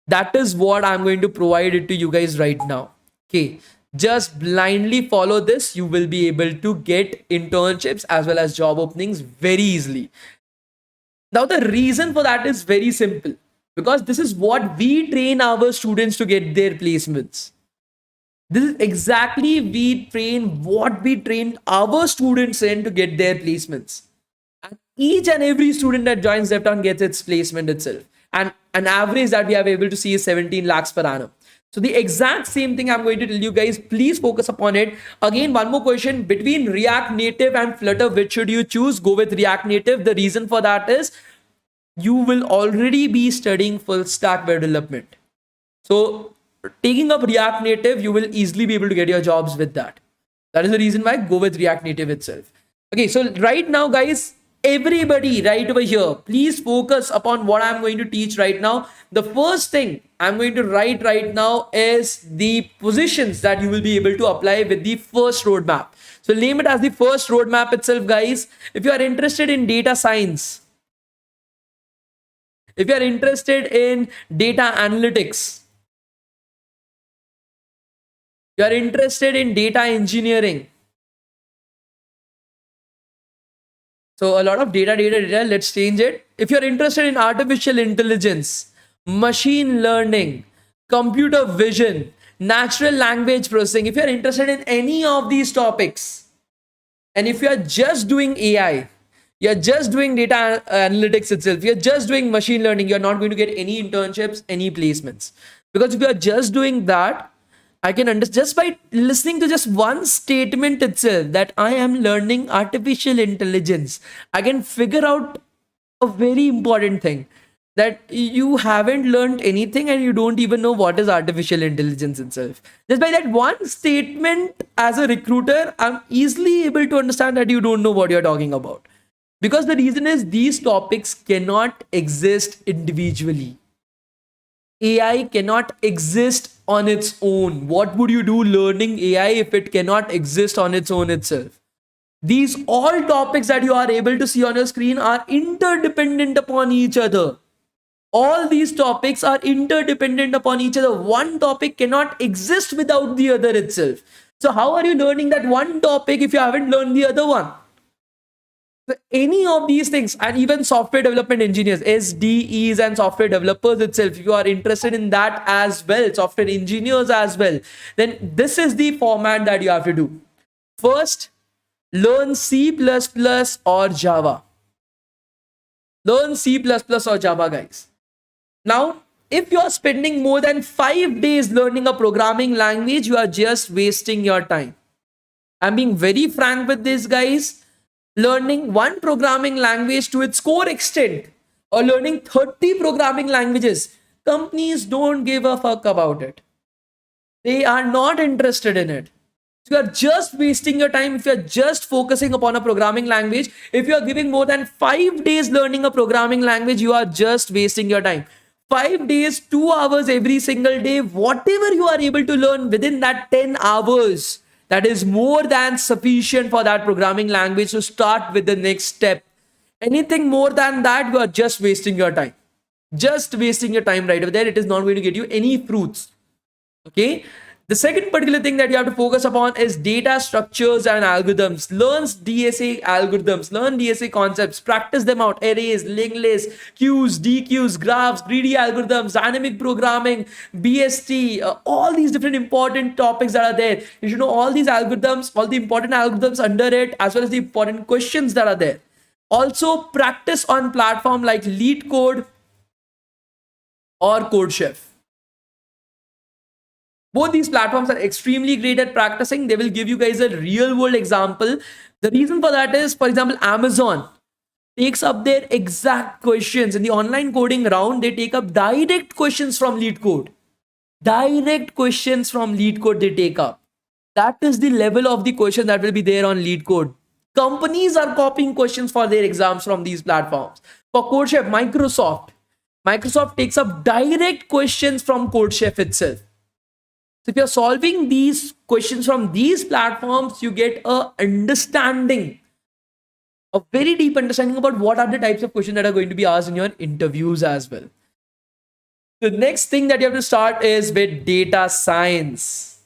That is what I'm going to provide it to you guys right now. Okay. Just blindly follow this. You will be able to get internships as well as job openings very easily. Now, the reason for that is very simple, because this is what we train our students to get their placements. This is exactly what we train our students in to get their placements. And each and every student that joins DevTown gets its placement itself. And an average that we are able to see is 17 lakhs per annum. So the exact same thing I'm going to tell you guys, please focus upon it. Again, one more question, between React Native and Flutter, which should you choose? Go with React Native. The reason for that is you will already be studying full stack web development. So taking up React Native, you will easily be able to get your jobs with that. That is the reason why go with React Native itself. Okay, so right now, guys, everybody right over here, please focus upon what I'm going to teach right now. The first thing I'm going to write right now is the positions that you will be able to apply with the first roadmap. So name it as the first roadmap itself, guys. If you are interested in data science, if you are interested in data analytics, you are interested in data engineering. So a lot of data, let's change it. If you're interested in artificial intelligence, machine learning, computer vision, natural language processing, if you're interested in any of these topics, and if you're just doing AI, you're just doing data analytics itself, you're just doing machine learning, you're not going to get any internships, any placements. Because if you're just doing that, I can understand just by listening to just one statement itself that I am learning artificial intelligence, I can figure out a very important thing, that you haven't learned anything and you don't even know what is artificial intelligence itself. Just by that one statement, as a recruiter, I'm easily able to understand that you don't know what you're talking about. Because the reason is these topics cannot exist individually. AI cannot exist on its own. What would you do learning AI if it cannot exist on its own itself? These all topics that you are able to see on your screen are interdependent upon each other. All these topics are interdependent upon each other. One topic cannot exist without the other itself. So how are you learning that one topic if you haven't learned the other one? So any of these things, and even software development engineers, SDEs and software developers itself, if you are interested in that as well, software engineers as well, then this is the format that you have to do. First, learn C++ or Java. Learn C++ or Java, guys. Now, if you are spending more than 5 days learning a programming language, you are just wasting your time. I'm being very frank with this, guys. Learning one programming language to its core extent, or learning 30 programming languages, companies don't give a fuck about it. They are not interested in it. You are just wasting your time if you are just focusing upon a programming language. If you are giving more than 5 days learning a programming language, you are just wasting your time. 5 days, 2 hours every single day, whatever you are able to learn within that 10 hours, that is more than sufficient for that programming language to start with the next step. Anything more than that, you are just wasting your time. Just wasting your time right over there. It is not going to get you any fruits. Okay. The second particular thing that you have to focus upon is data structures and algorithms. Learn DSA algorithms, learn DSA concepts, practice them out. Arrays, linked lists, queues, dequeues, graphs, greedy algorithms, dynamic programming, BST, all these different important topics that are there. You should know all these algorithms, all the important algorithms under it, as well as the important questions that are there. Also, practice on platform like LeetCode or CodeChef. Both these platforms are extremely great at practicing. They will give you guys a real world example. The reason for that is, for example, Amazon takes up their exact questions in the online coding round. They take up direct questions from LeetCode. Direct questions from LeetCode they take up. That is the level of the question that will be there on LeetCode. Companies are copying questions for their exams from these platforms. For CodeChef, Microsoft takes up direct questions from CodeChef itself. So if you're solving these questions from these platforms, you get a understanding, a very deep understanding about what are the types of questions that are going to be asked in your interviews as well. The next thing that you have to start is with data science.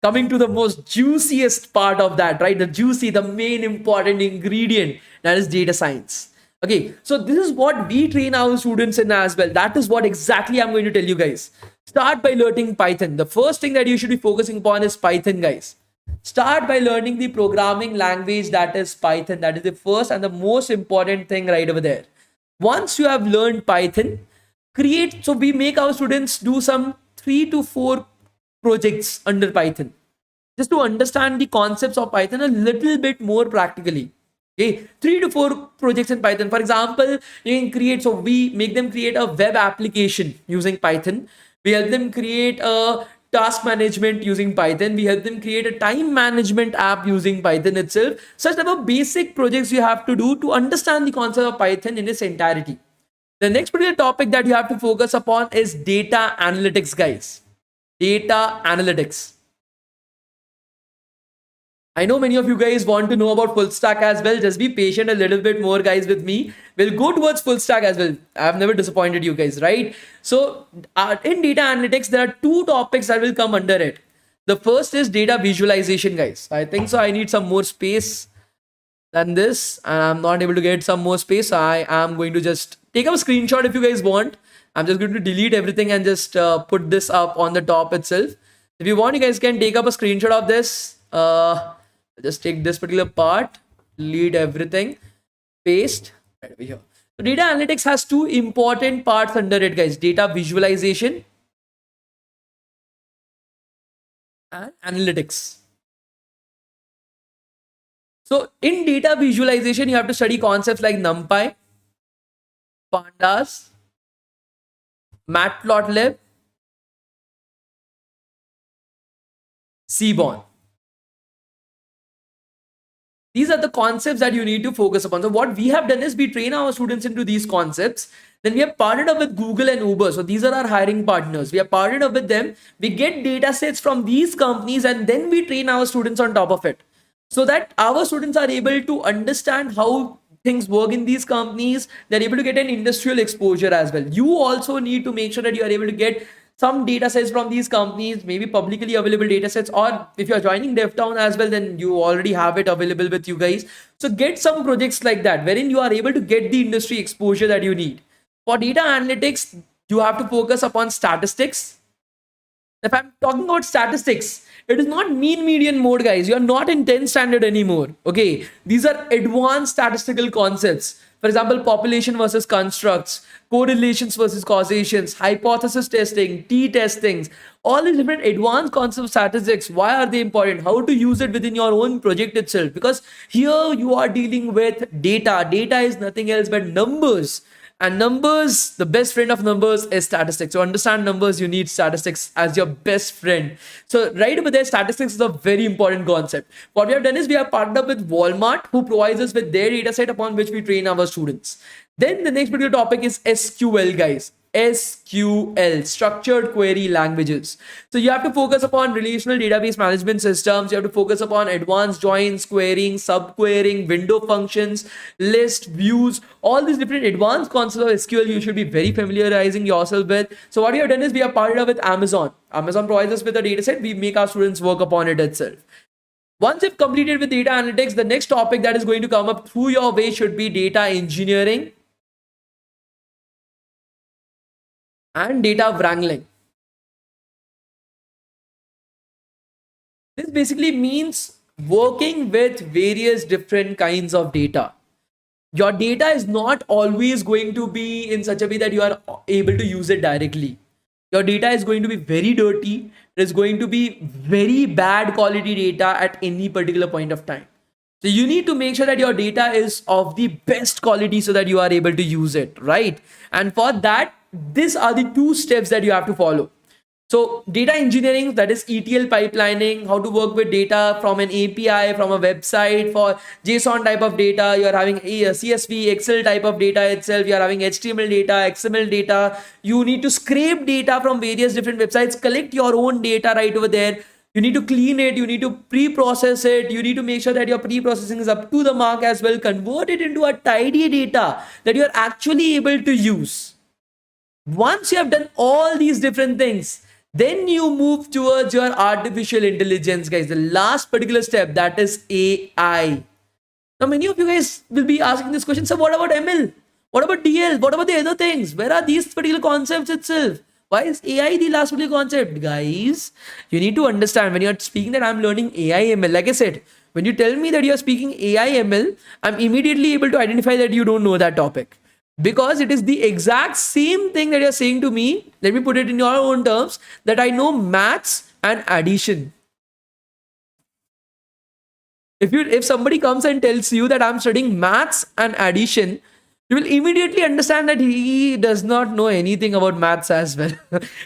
Coming to the most juiciest part of that, right? The main important ingredient, that is data science. Okay, so this is what we train our students in as well. That is what exactly I'm going to tell you guys. Start by learning Python. The first thing that you should be focusing upon is Python, guys. Start by learning the programming language that is Python. That is the first and the most important thing right over there. Once you have learned Python, so we make our students do some 3 to 4 projects under Python, just to understand the concepts of Python a little bit more practically. Okay, 3 to 4 projects in Python. For example, you can create, so we make them create a web application using Python. We help them create a task management using Python. We help them create a time management app using Python itself. Such type of basic projects you have to do to understand the concept of Python in its entirety. The next particular topic that you have to focus upon is data analytics, guys. Data analytics. I know many of you guys want to know about full stack as well. Just be patient a little bit more, guys, with me. We'll go towards full stack as well. I've never disappointed you guys, right? So in data analytics, there are two topics that will come under it. The first is data visualization, guys. I think so. I need some more space than this, and I'm not able to get some more space. I am going to just take up a screenshot if you guys want. I'm just going to delete everything and just put this up on the top itself. If you want, you guys can take up a screenshot of this. Just take this particular part, delete everything, paste right over here. So data analytics has two important parts under it, guys. Data visualization and analytics. So in data visualization, you have to study concepts like NumPy, Pandas, Matplotlib, Seaborn. These are the concepts that you need to focus upon. So what we have done is we train our students into these concepts. Then we have partnered up with Google and Uber. So these are our hiring partners. We have partnered up with them. We get data sets from these companies and then we train our students on top of it. So that our students are able to understand how things work in these companies. They're able to get an industrial exposure as well. You also need to make sure that you are able to get some data sets from these companies, maybe publicly available data sets, or if you're joining DevTown as well, then you already have it available with you guys. So get some projects like that, wherein you are able to get the industry exposure that you need. For data analytics, you have to focus upon statistics. If I'm talking about statistics, it is not mean median mode, guys. You're not in 10th standard anymore. Okay. These are advanced statistical concepts. For example, population versus constructs, correlations versus causations, hypothesis testing, t-testings, all these different advanced concepts of statistics. Why are they important? How to use it within your own project itself? Because here you are dealing with data. Data is nothing else but numbers. And numbers, the best friend of numbers is statistics. So understand numbers, you need statistics as your best friend. So right over there, statistics is a very important concept. What we have done is we have partnered up with Walmart, who provides us with their data set upon which we train our students. Then the next particular topic is SQL, guys. SQL, structured query languages. So you have to focus upon relational database management systems. You have to focus upon advanced joins, querying, subquerying, window functions, list, views, all these different advanced concepts of SQL you should be very familiarizing yourself with. So what we have done is we have partnered up with Amazon. Amazon provides us with a data set. We make our students work upon it itself. Once you've completed with data analytics, the next topic that is going to come up through your way should be data engineering and data wrangling. This basically means working with various different kinds of data. Your data is not always going to be in such a way that you are able to use it directly. Your data is going to be very dirty. It is going to be very bad quality data at any particular point of time. So you need to make sure that your data is of the best quality so that you are able to use it, right? And for that, these are the two steps that you have to follow. So data engineering, that is ETL pipelining, how to work with data from an API, from a website. For JSON type of data, you are having a CSV, Excel type of data itself. You are having HTML data, XML data. You need to scrape data from various different websites, collect your own data right over there. You need to clean it. You need to pre-process it. You need to make sure that your pre-processing is up to the mark as well. Convert it into a tidy data that you are actually able to use. Once you have done all these different things, then you move towards your artificial intelligence, guys. The last particular step, that is AI. Now, many of you guys will be asking this question. So what about ML? What about DL? What about the other things? Where are these particular concepts itself? Why is AI the last particular concept? Guys, you need to understand when you're speaking that I'm learning AI ML. Like I said, when you tell me that you're speaking AI ML, I'm immediately able to identify that you don't know that topic. Because it is the exact same thing that you're saying to me. Let me put it in your own terms, that I know maths and addition. If somebody comes and tells you that I'm studying maths and addition, you will immediately understand that he does not know anything about maths as well.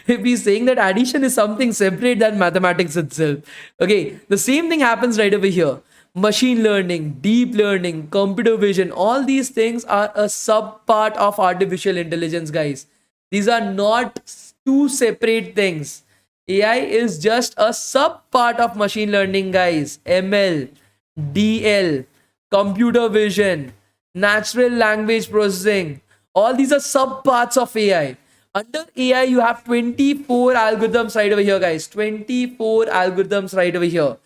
If he's saying that addition is something separate than mathematics itself. Okay, the same thing happens right over here. Machine learning, deep learning, computer vision, all these things are a sub part of artificial intelligence, guys. These are not two separate things. AI is just a sub part of machine learning, guys. ML, DL, computer vision, natural language processing. All these are sub parts of AI. Under AI, you have 24 algorithms right over here, guys. 24 algorithms right over here.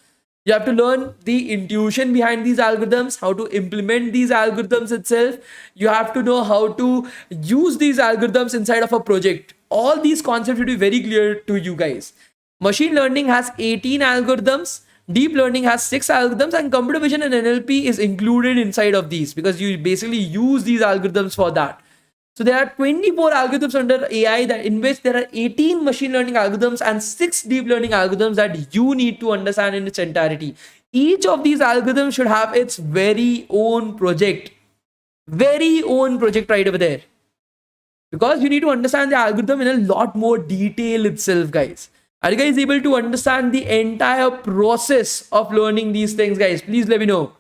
You have to learn the intuition behind these algorithms, how to implement these algorithms itself. You have to know how to use these algorithms inside of a project. All these concepts should be very clear to you guys. Machine learning has 18 algorithms, deep learning has 6 algorithms, and computer vision and NLP is included inside of these because you basically use these algorithms for that. So there are 24 algorithms under AI that in which there are 18 machine learning algorithms and 6 deep learning algorithms that you need to understand in its entirety. Each of these algorithms should have its very own project right over there. Because you need to understand the algorithm in a lot more detail itself, guys. Are you guys able to understand the entire process of learning these things, guys? Please let me know.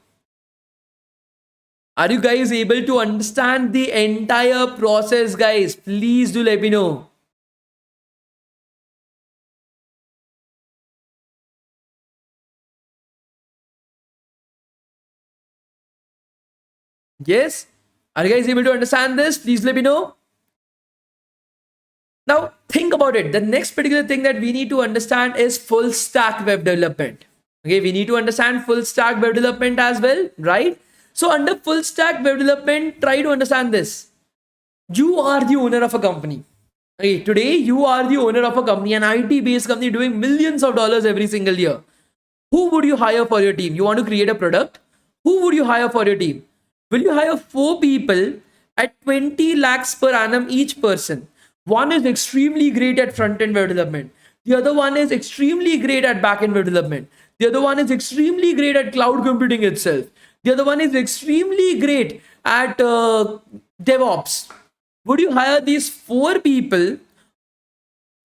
Are you guys able to understand the entire process, guys? Please do let me know. Yes? Are you guys able to understand this? Please let me know. Now, think about it. The next particular thing that we need to understand is full stack web development. Okay, we need to understand full stack web development as well, right? So under full stack web development, try to understand this. You are the owner of a company. Okay, today you are the owner of a company, an IT-based company doing millions of dollars every single year. Who would you hire for your team? You want to create a product? Who would you hire for your team? Will you hire 4 people at 20 lakhs per annum each person? One is extremely great at front-end web development. The other one is extremely great at back-end web development. The other one is extremely great at cloud computing itself. The other one is extremely great at DevOps. Would you hire these 4 people?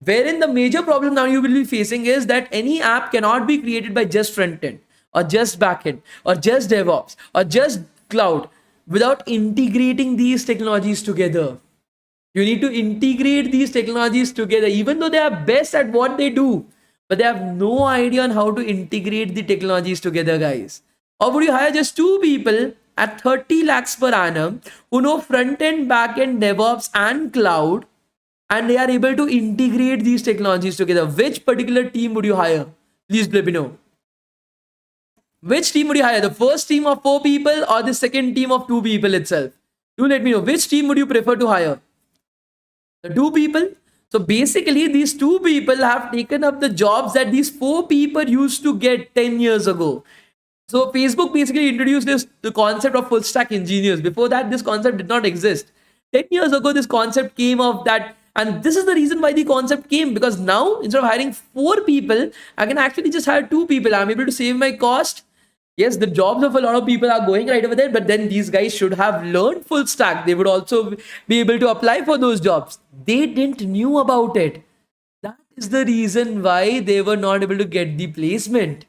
Wherein the major problem now you will be facing is that any app cannot be created by just front-end or just back-end or just DevOps or just cloud without integrating these technologies together. You need to integrate these technologies together, even though they are best at what they do, but they have no idea on how to integrate the technologies together, guys. Or would you hire just 2 people at 30 lakhs per annum who know front end, back end, DevOps, and cloud, and they are able to integrate these technologies together? Which particular team would you hire? Please let me know. Which team would you hire? The first team of 4 people or the second team of 2 people itself? Do let me know. Which team would you prefer to hire? The 2 people. So basically, these 2 people have taken up the jobs that these 4 people used to get 10 years ago. So Facebook basically introduced the concept of full stack engineers. Before that, this concept did not exist. 10 years ago, this concept came of that. And this is the reason why the concept came, because now instead of hiring 4 people, I can actually just hire 2 people. I'm able to save my cost. Yes, the jobs of a lot of people are going right over there, but then these guys should have learned full stack. They would also be able to apply for those jobs. They didn't knew about it. That is the reason why they were not able to get the placement.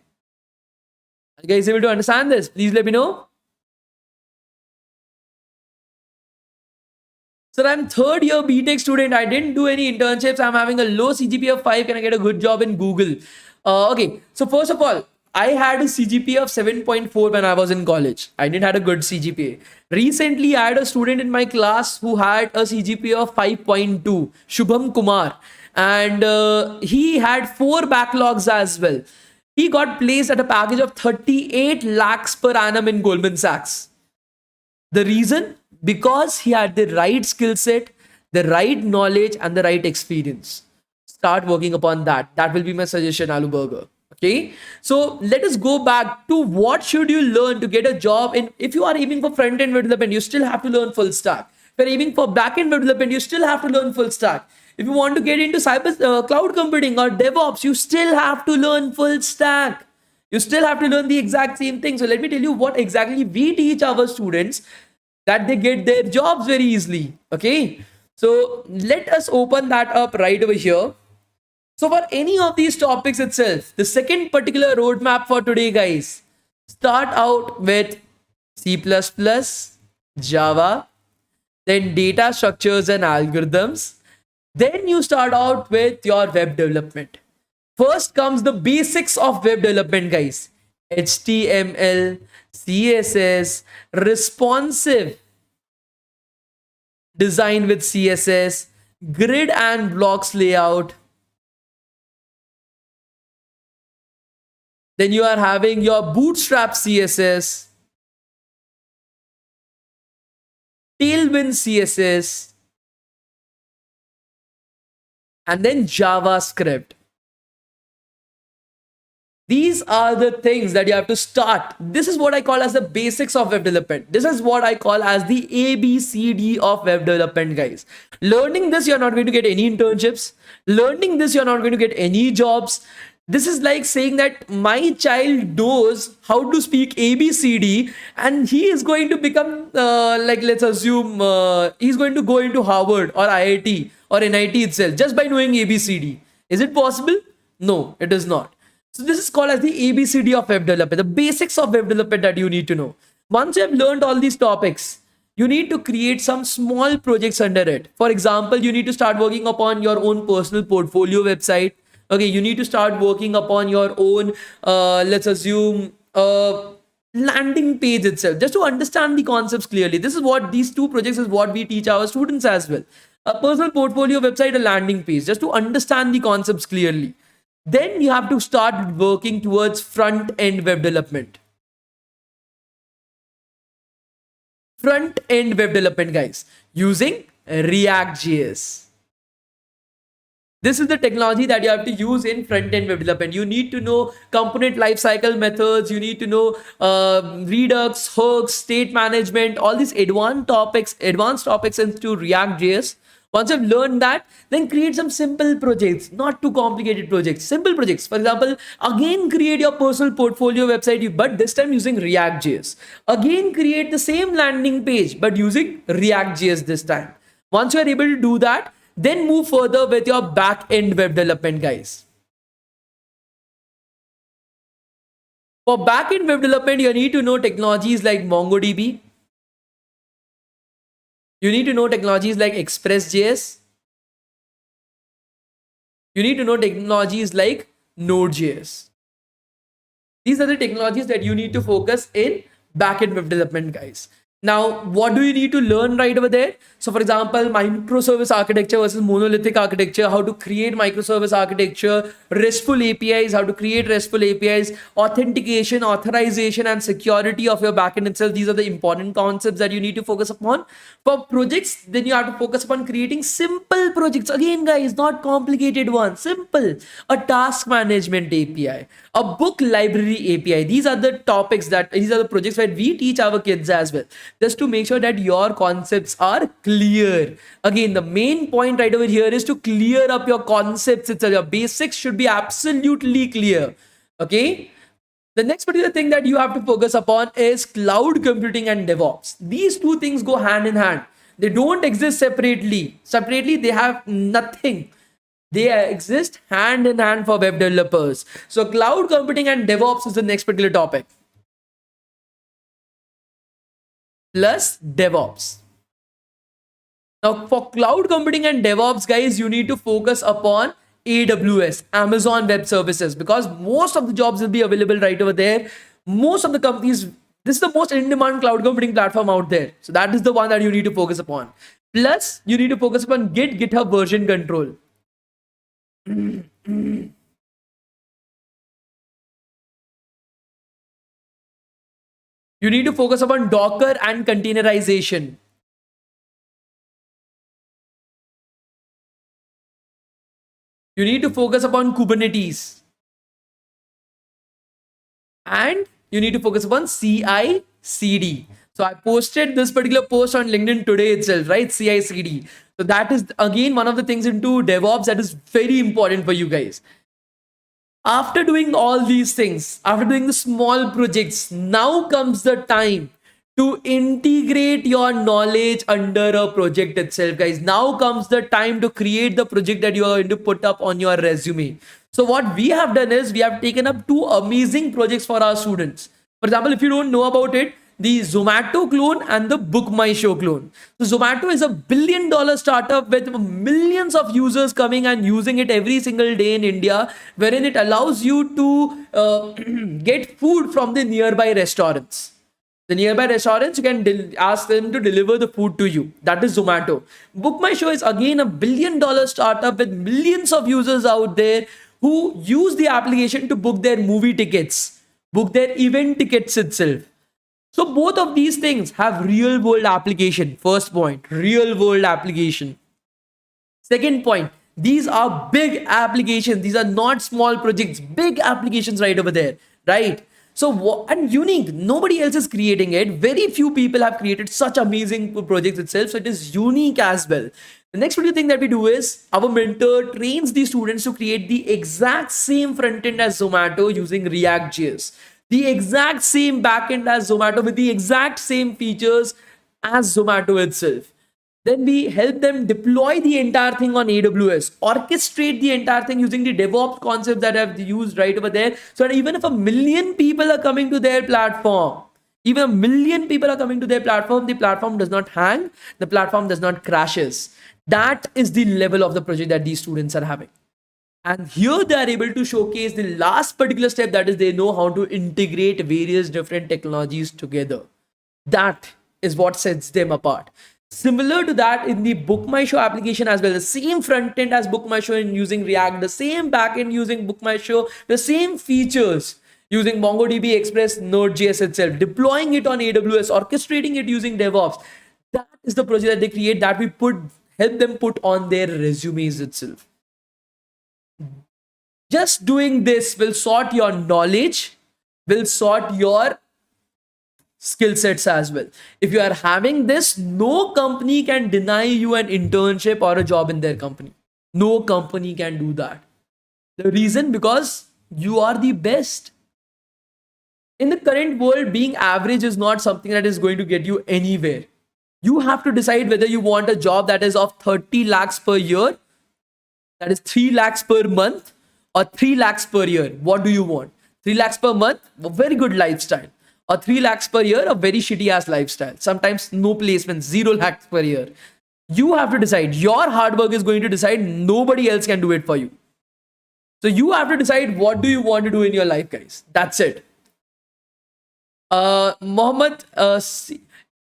Are you guys able to understand this? Please let me know. So I'm 3rd year BTech student. I didn't do any internships. I'm having a low CGPA of 5. Can I get a good job in Google? Okay. So first of all, I had a CGPA of 7.4 when I was in college. I didn't have a good CGPA. Recently, I had a student in my class who had a CGPA of 5.2, Shubham Kumar. And he had 4 backlogs as well. He got placed at a package of 38 lakhs per annum in Goldman Sachs. The reason? Because he had the right skill set, the right knowledge, and the right experience. Start working upon that. That will be my suggestion, Alu Burger. Okay, so let us go back to what should you learn to get a job in. If you are aiming for front-end development, you still have to learn full stack. If you're aiming for back-end development, you still have to learn full stack. If you want to get into cloud computing or DevOps, you still have to learn full stack. You still have to learn the exact same thing. So let me tell you what exactly we teach our students. that they get their jobs very easily. Okay, so let us open that up right over here. So for any of these topics itself, the second particular roadmap for today, guys, start out with C++, Java, then data structures and algorithms. Then you start out with your web development. First comes the basics of web development, guys. HTML, CSS, responsive design with CSS, grid and blocks layout. Then you are having your Bootstrap CSS, Tailwind CSS, and then JavaScript. These are the things that you have to start. This is what I call as the basics of web development. This is what I call as the ABCD of web development, guys. Learning this, you're not going to get any internships. Learning this, you're not going to get any jobs. This is like saying that my child knows how to speak ABCD and he is going to become, like, let's assume he's going to go into Harvard or IIT or NIT itself just by knowing ABCD. Is it possible? No, it is not. So this is called as the ABCD of web development, the basics of web development that you need to know. Once you have learned all these topics, you need to create some small projects under it. For example, you need to start working upon your own personal portfolio website. Okay, you need to start working upon your own, let's assume, landing page itself, just to understand the concepts clearly. This is what these two projects is what we teach our students as well. A personal portfolio website, a landing page, just to understand the concepts clearly. Then you have to start working towards front-end web development. Front-end web development, guys, using React.js. This is the technology that you have to use in front-end web development. You need to know component lifecycle methods. You need to know Redux, hooks, state management, all these advanced topics into React.js. Once you've learned that, then create some simple projects, not too complicated projects, simple projects. For example, again, create your personal portfolio website, but this time using React.js. Again, create the same landing page, but using React.js this time. Once you are able to do that, then move further with your back-end web development, guys. For back-end web development, you need to know technologies like MongoDB. You need to know technologies like Express.js. You need to know technologies like Node.js. These are the technologies that you need to focus in backend web development, guys. Now, what do you need to learn right over there? So, for example, microservice architecture versus monolithic architecture, how to create microservice architecture, RESTful APIs, how to create RESTful APIs, authentication, authorization, and security of your backend itself. These are the important concepts that you need to focus upon. For projects, then you have to focus upon creating simple projects. Again, guys, not complicated ones, simple. A task management API, a book library API. These are the projects that we teach our kids as well, just to make sure that your concepts are clear. Again, the main point right over here is to clear up your concepts itself. Your basics should be absolutely clear. Okay. The next particular thing that you have to focus upon is cloud computing and DevOps. These two things go hand in hand. They don't exist separately. Separately, they have nothing. They exist hand in hand for web developers. So cloud computing and DevOps is the next particular topic. Plus DevOps. Now for cloud computing and DevOps, guys, you need to focus upon AWS, Amazon Web Services, because most of the jobs will be available right over there. Most of the companies, this is the most in-demand cloud computing platform out there. So that is the one that you need to focus upon. Plus, you need to focus upon GitHub version control. You need to focus upon Docker and containerization. You need to focus upon Kubernetes. And you need to focus upon CI/CD. So I posted this particular post on LinkedIn today itself, right? CI/CD. So that is again one of the things into DevOps that is very important for you guys. After doing all these things, after doing the small projects, now comes the time to integrate your knowledge under a project itself, guys. Now comes the time to create the project that you are going to put up on your resume. So what we have done is we have taken up two amazing projects for our students. For example, if you don't know about it, the Zomato clone and the Book My Show clone. So Zomato is a $1 billion startup with millions of users coming and using it every single day in India, wherein it allows you to get food from the nearby restaurants. The nearby restaurants, you can ask them to deliver the food to you. That is Zomato. Book My Show is again a $1 billion startup with millions of users out there who use the application to book their movie tickets, book their event tickets itself. So both of these things have real world application. First point, real world application. Second point, these are big applications. These are not small projects, big applications right over there, right? So, and unique, nobody else is creating it. Very few people have created such amazing projects itself. So it is unique as well. The next video thing that we do is our mentor trains the students to create the exact same front end as Zomato using React.js. The exact same backend as Zomato with the exact same features as Zomato itself. Then we help them deploy the entire thing on AWS, orchestrate the entire thing using the DevOps concept that I've used right over there. So that even if 1 million people are coming to their platform, even 1 million people are coming to their platform, the platform does not hang, the platform does not crashes. That is the level of the project that these students are having. And here they are able to showcase the last particular step, that is they know how to integrate various different technologies together. That is what sets them apart. Similar to that in the Book My Show application as well, the same front end as Book My Show in using React, the same backend using Book My Show, the same features using MongoDB Express Node.js itself, deploying it on AWS, orchestrating it using DevOps. That is the project that they create that we help them put on their resumes itself. Just doing this will sort your knowledge, will sort your skill sets as well. If you are having this, no company can deny you an internship or a job in their company. No company can do that. The reason, because you are the best. In the current world, being average is not something that is going to get you anywhere. You have to decide whether you want a job that is of 30 lakhs per year, that is 3 lakhs per month, or 3 lakhs per year. What do you want? 3 lakhs per month, a very good lifestyle. Or 3 lakhs per year, a very shitty ass lifestyle. Sometimes no placements, 0 lakhs per year. You have to decide. Your hard work is going to decide. Nobody else can do it for you. So you have to decide what do you want to do in your life, guys. That's it. Mohammed,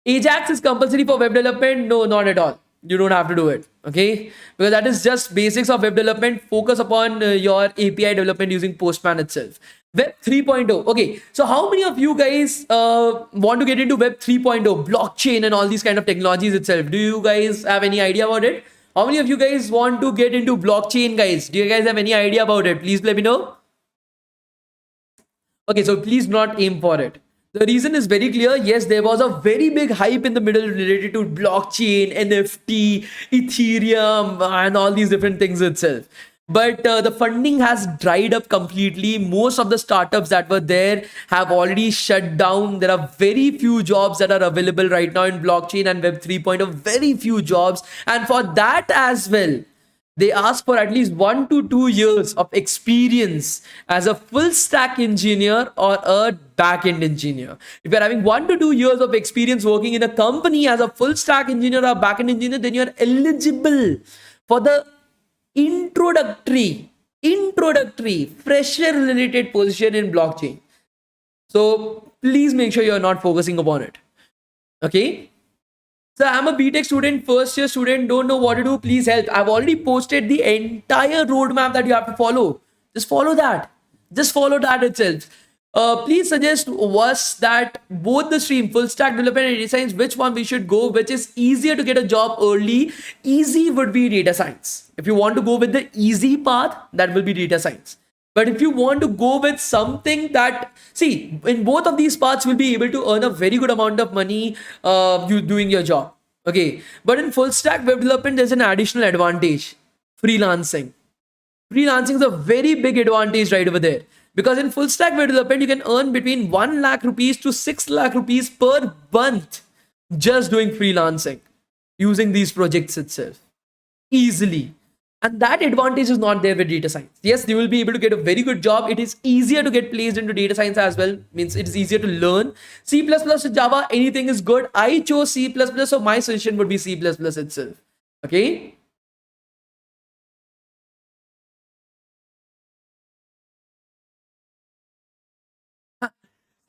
Ajax is compulsory for web development? No, not at all. You don't have to do it, okay? Because that is just basics of web development. Focus upon your API development using Postman itself. Web 3.0. Okay, so how many of you guys want to get into Web 3.0, blockchain and all these kind of technologies itself? Do you guys have any idea about it? How many of you guys want to get into blockchain, guys? Do you guys have any idea about it? Please let me know. Okay, so please not aim for it. The reason is very clear. Yes, there was a very big hype in the middle related to blockchain, NFT, Ethereum, and all these different things itself. But the funding has dried up completely. Most of the startups that were there have already shut down. There are very few jobs that are available right now in blockchain and Web 3.0. Very few jobs. And for that as well, they ask for at least 1 to 2 years of experience as a full stack engineer or a back-end engineer. If you're having 1 to 2 years of experience working in a company as a full stack engineer or back-end engineer, then you're eligible for the introductory fresher related position in blockchain. So please make sure you're not focusing upon it. Okay. So I'm a BTech student, first year student, don't know what to do. Please help. I've already posted the entire roadmap that you have to follow. Just follow that. Just follow that itself. Please suggest us that both the stream, full stack development and data science, which one we should go, which is easier to get a job early. Easy would be data science. If you want to go with the easy path, that will be data science. But if you want to go with something that, see, in both of these paths, will be able to earn a very good amount of money you doing your job. Okay. But in full stack web development, there's an additional advantage. Freelancing. Freelancing is a very big advantage right over there. Because in full stack web development, you can earn between 1 lakh rupees to 6 lakh rupees per month just doing freelancing using these projects itself easily. And that advantage is not there with data science. Yes, you will be able to get a very good job. It is easier to get placed into data science as well. Means it is easier to learn. C++, Java, anything is good. I chose C++, so my suggestion would be C++ itself. Okay.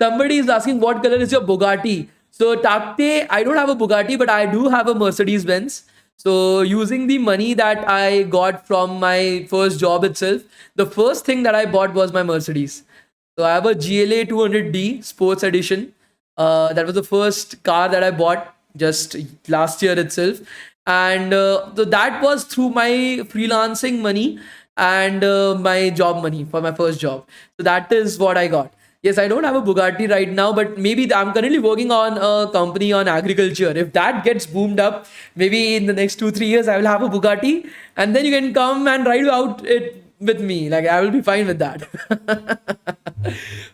Somebody is asking what color is your Bugatti. So Takte, I don't have a Bugatti, but I do have a Mercedes Benz. So using the money that I got from my first job itself, the first thing that I bought was my Mercedes. So I have a GLA 200D Sports Edition. That was the first car that I bought just last year itself, and so that was through my freelancing money and my job money for my first job. So that is what I got. Yes, I don't have a Bugatti right now, but maybe I'm currently working on a company on agriculture. If that gets boomed up, maybe in the next 2-3 years, I will have a Bugatti, and then you can come and ride out it with me. Like, I will be fine with that.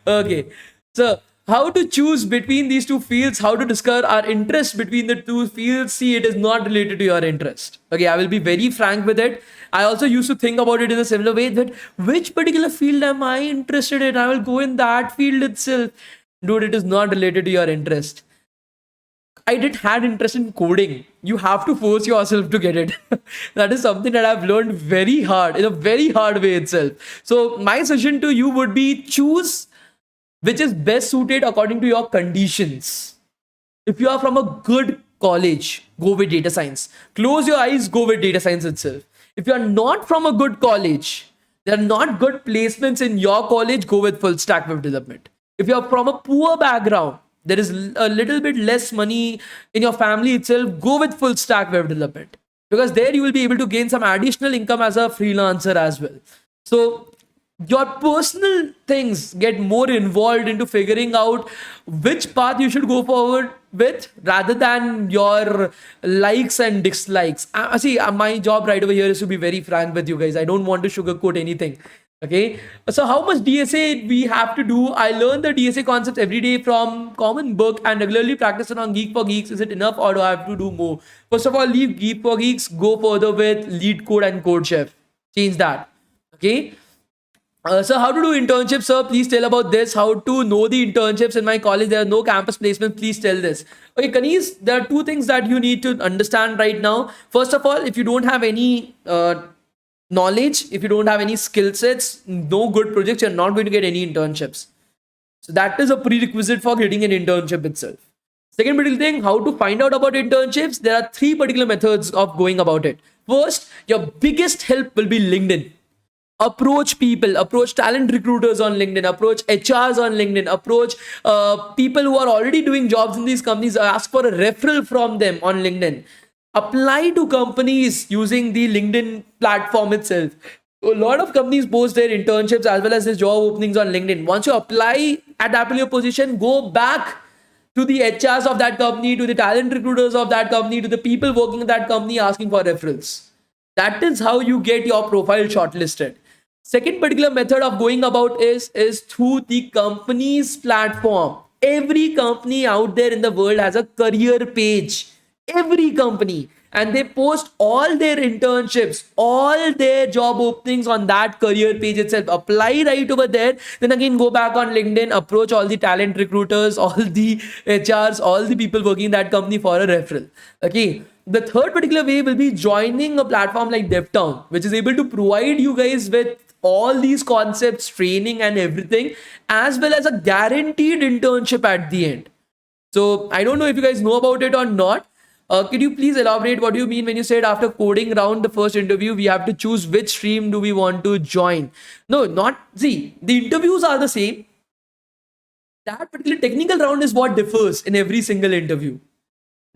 Okay. So, how to choose between these two fields, how to discover our interest between the two fields. See, it is not related to your interest. Okay, I will be very frank with it. I also used to think about it in a similar way, that which particular field am I interested in? I will go in that field itself. Dude, it is not related to your interest. I didn't had interest in coding. You have to force yourself to get it. That is something that I've learned very hard, in a very hard way itself. So my suggestion to you would be, choose which is best suited according to your conditions. If you are from a good college, go with data science. Close your eyes, go with data science itself. If you are not from a good college, there are not good placements in your college, go with full stack web development. If you are from a poor background, there is a little bit less money in your family itself, go with full stack web development, because there you will be able to gain some additional income as a freelancer as well. So your personal things get more involved into figuring out which path you should go forward with, rather than your likes and dislikes. See, my job right over here is to be very frank with you guys. I don't want to sugarcoat anything. Okay, so how much DSA we have to do? I learn the DSA concepts every day from common book and regularly practice it on Geek for Geeks. Is it enough, or do I have to do more? First of all, leave Geek for Geeks, go further with Lead Code and Code Chef. Change that. Okay. So how to do internships, sir? Please tell about this. How to know the internships in my college? There are no campus placements. Please tell this. Okay, Kanis, there are two things that you need to understand right now. First of all, if you don't have any knowledge, if you don't have any skill sets, no good projects, you're not going to get any internships. So that is a prerequisite for getting an internship itself. Second particular thing, how to find out about internships. There are three particular methods of going about it. First, your biggest help will be LinkedIn. Approach people, approach talent recruiters on LinkedIn, approach HRs on LinkedIn, approach people who are already doing jobs in these companies, ask for a referral from them on LinkedIn. Apply to companies using the LinkedIn platform itself. A lot of companies post their internships as well as their job openings on LinkedIn. Once you apply at that particular position, go back to the HRs of that company, to the talent recruiters of that company, to the people working in that company asking for referrals. That is how you get your profile shortlisted. Second particular method of going about is through the company's platform. Every company out there in the world has a career page. Every company. And they post all their internships, all their job openings on that career page itself. Apply right over there. Then again, go back on LinkedIn, approach all the talent recruiters, all the HRs, all the people working in that company for a referral. Okay. The third particular way will be joining a platform like DevTown, which is able to provide you guys with all these concepts, training and everything, as well as a guaranteed internship at the end. So I don't know if you guys know about it or not. Could you please elaborate what do you mean when you said after coding round the first interview, we have to choose which stream do we want to join? No, not, see, the interviews are the same. That particular technical round is what differs in every single interview,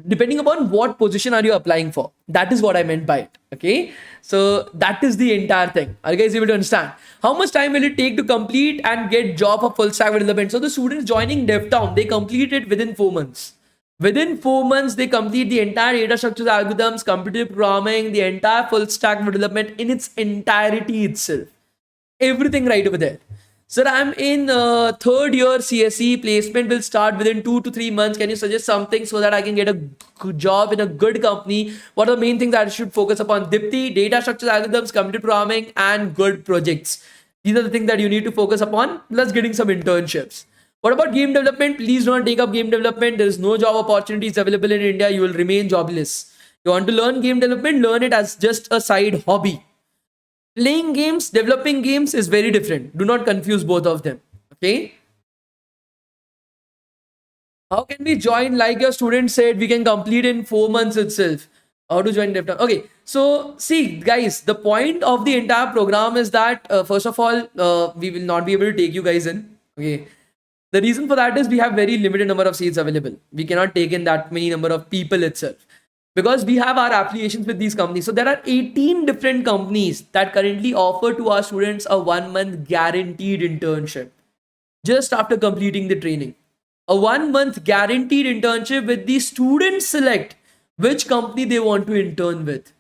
depending upon what position are you applying for. That is what I meant by it. Okay, so that is the entire thing. Are you guys able to understand? How much time will it take to complete and get job for full stack development? So the students joining DevTown, they complete it within 4 months. Within 4 months, they complete the entire data structures, algorithms, computer programming, the entire full stack development in its entirety itself. Everything right over there. Sir, I'm in third year CSE. Placement will start within 2 to 3 months. Can you suggest something so that I can get a good job in a good company? What are the main things that I should focus upon? Dipti, data structures, algorithms, computer programming, and good projects. These are the things that you need to focus upon. Plus, getting some internships. What about game development? Please do not take up game development. There is no job opportunities available in India. You will remain jobless. You want to learn game development? Learn it as just a side hobby. Playing games, developing games is very different. Do not confuse both of them. Okay. How can we join? Like your student said, we can complete in 4 months itself. How to join DevTown? Okay. So see, guys, the point of the entire program is that first of all, we will not be able to take you guys in. Okay. The reason for that is we have very limited number of seats available. We cannot take in that many number of people itself because we have our affiliations with these companies. So there are 18 different companies that currently offer to our students a 1 month guaranteed internship just after completing the training. A 1 month guaranteed internship with the students select which company they want to intern with.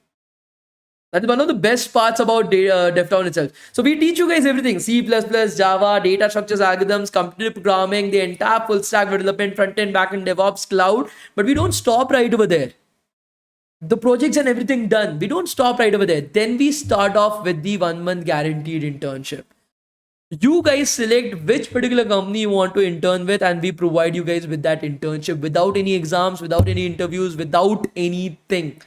That is one of the best parts about DevTown itself. So we teach you guys everything: C++, Java, data structures, algorithms, computer programming, the entire full stack development, front end, back end, DevOps, cloud. But we don't stop right over there. The projects and everything done. We don't stop right over there. Then we start off with the 1 month guaranteed internship. You guys select which particular company you want to intern with, and we provide you guys with that internship without any exams, without any interviews, without anything,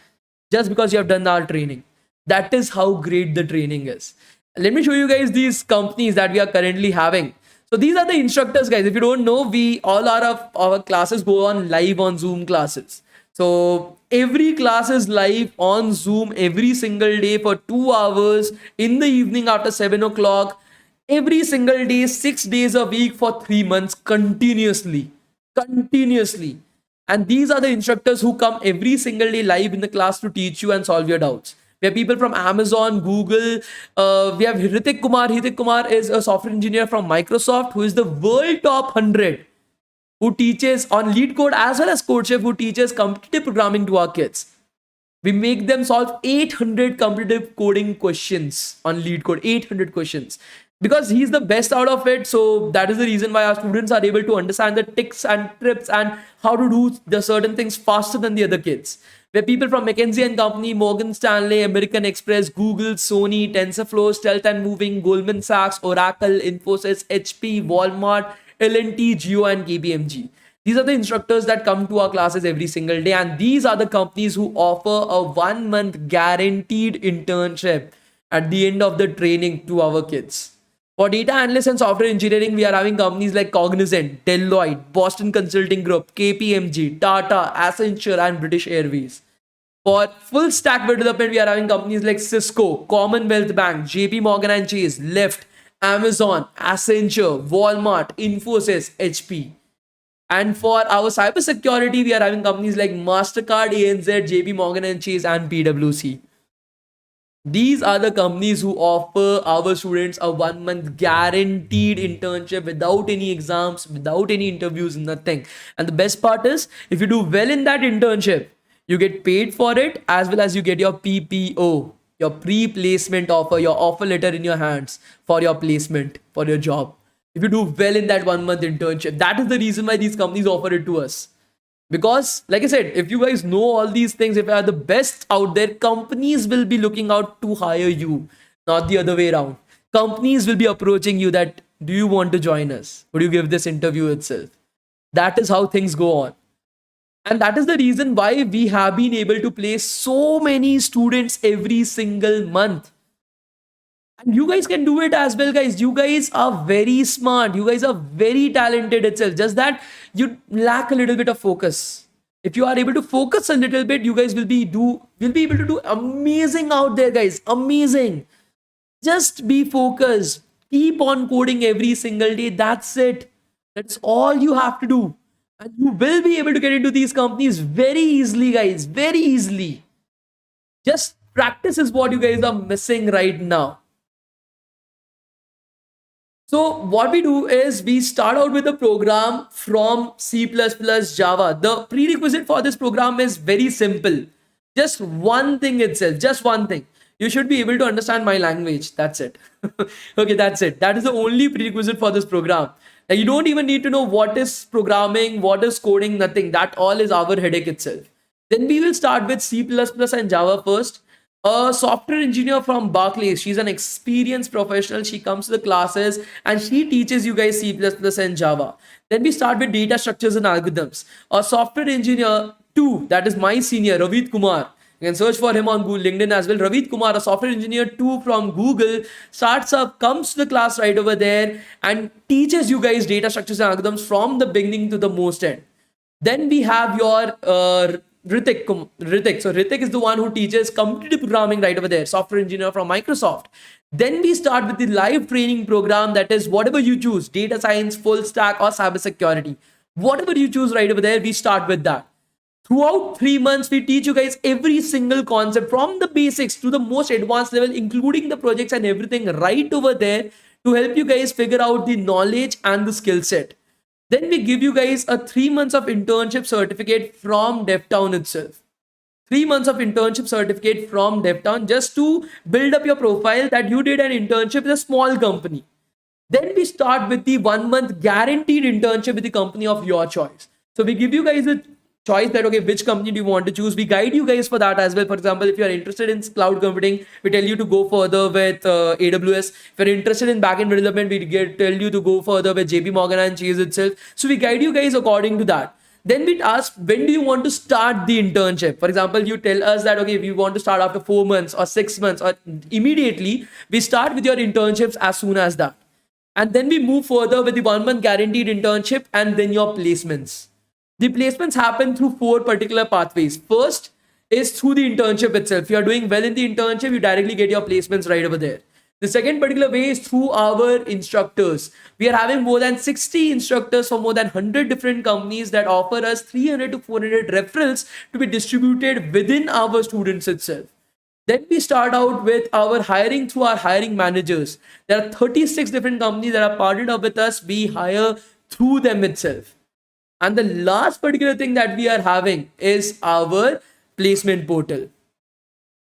just because you have done our training. That is how great the training is. Let me show you guys these companies that we are currently having. So these are the instructors, guys. If you don't know, we all our classes go on live on Zoom classes. So every class is live on Zoom every single day for 2 hours in the evening after 7 o'clock. Every single day, 6 days a week for 3 months continuously. Continuously. And these are the instructors who come every single day live in the class to teach you and solve your doubts. We have people from Amazon, Google. We have Hritik Kumar. Hritik Kumar is a software engineer from Microsoft who is the world top 100, who teaches on Lead Code as well as CodeChef, who teaches competitive programming to our kids. We make them solve 800 competitive coding questions on Lead Code, 800 questions. Because he's the best out of it. So that is the reason why our students are able to understand the tricks and trips and how to do the certain things faster than the other kids. Where people from McKinsey and Company, Morgan Stanley, American Express, Google, Sony, TensorFlow, Stealth and Moving, Goldman Sachs, Oracle, Infosys, HP, Walmart, L&T, Geo, and KPMG. These are the instructors that come to our classes every single day. And these are the companies who offer a 1 month guaranteed internship at the end of the training to our kids. For data analysts and software engineering, we are having companies like Cognizant, Deloitte, Boston Consulting Group, KPMG, Tata, Accenture, and British Airways. For full stack development, we are having companies like Cisco, Commonwealth Bank, JP Morgan and Chase, Lyft, Amazon, Accenture, Walmart, Infosys, HP. And for our cybersecurity, we are having companies like MasterCard, ANZ, JP Morgan and Chase, and PwC. These are the companies who offer our students a 1 month guaranteed internship without any exams, without any interviews, nothing. And the best part is, if you do well in that internship, you get paid for it as well as you get your PPO, your pre-placement offer, your offer letter in your hands for your placement, for your job. If you do well in that 1 month internship, that is the reason why these companies offer it to us. Because, like I said, if you guys know all these things, if you are the best out there, companies will be looking out to hire you, not the other way around. Companies will be approaching you that, do you want to join us? Would you give this interview itself? That is how things go on. And that is the reason why we have been able to place so many students every single month. And you guys can do it as well, guys. You guys are very smart. You guys are very talented itself. Just that you lack a little bit of focus. If you are able to focus a little bit, you guys will be able to do amazing out there, guys. Amazing. Just be focused. Keep on coding every single day. That's it. That's all you have to do. And you will be able to get into these companies very easily, guys. Very easily. Just practice is what you guys are missing right now. So what we do is we start out with a program from C++, Java. The prerequisite for this program is very simple. Just one thing itself, just one thing. You should be able to understand my language. That's it. Okay, that's it. That is the only prerequisite for this program. You don't even need to know what is programming, what is coding, nothing. That all is our headache itself. Then we will start with C++ and Java first. A software engineer from Barclays. She's an experienced professional. She comes to the classes and she teaches you guys C++ and Java. Then we start with data structures and algorithms. A software engineer 2, that is my senior, Ravid Kumar. You can search for him on Google, LinkedIn as well. Ravid Kumar, a software engineer 2 from Google, starts up, comes to the class right over there and teaches you guys data structures and algorithms from the beginning to the most end. Then we have your Ritik. So Ritik is the one who teaches computer programming right over there, software engineer from Microsoft. Then we start with the live training program, that is whatever you choose, data science, full stack, or cybersecurity. Whatever you choose right over there, we start with that. Throughout 3 months, we teach you guys every single concept from the basics to the most advanced level, including the projects and everything right over there to help you guys figure out the knowledge and the skill set. Then we give you guys a 3 months of internship certificate from DevTown itself. 3 months of internship certificate from DevTown just to build up your profile that you did an internship with a small company. Then we start with the 1 month guaranteed internship with the company of your choice. So we give you guys a choice that, okay, which company do you want to choose? We guide you guys for that as well. For example, if you are interested in cloud computing, we tell you to go further with AWS. If you're interested in backend development, we tell you to go further with JP Morgan and Chase itself. So we guide you guys according to that. Then we ask, when do you want to start the internship? For example, you tell us that, okay, we want to start after 4 months or 6 months or immediately. We start with your internships as soon as that. And then we move further with the 1 month guaranteed internship and then your placements. The placements happen through 4 particular pathways. First is through the internship itself. If you are doing well in the internship, you directly get your placements right over there. The second particular way is through our instructors. We are having more than 60 instructors from more than 100 different companies that offer us 300 to 400 referrals to be distributed within our students itself. Then we start out with our hiring through our hiring managers. There are 36 different companies that are partnered up with us. We hire through them itself. And the last particular thing that we are having is our placement portal.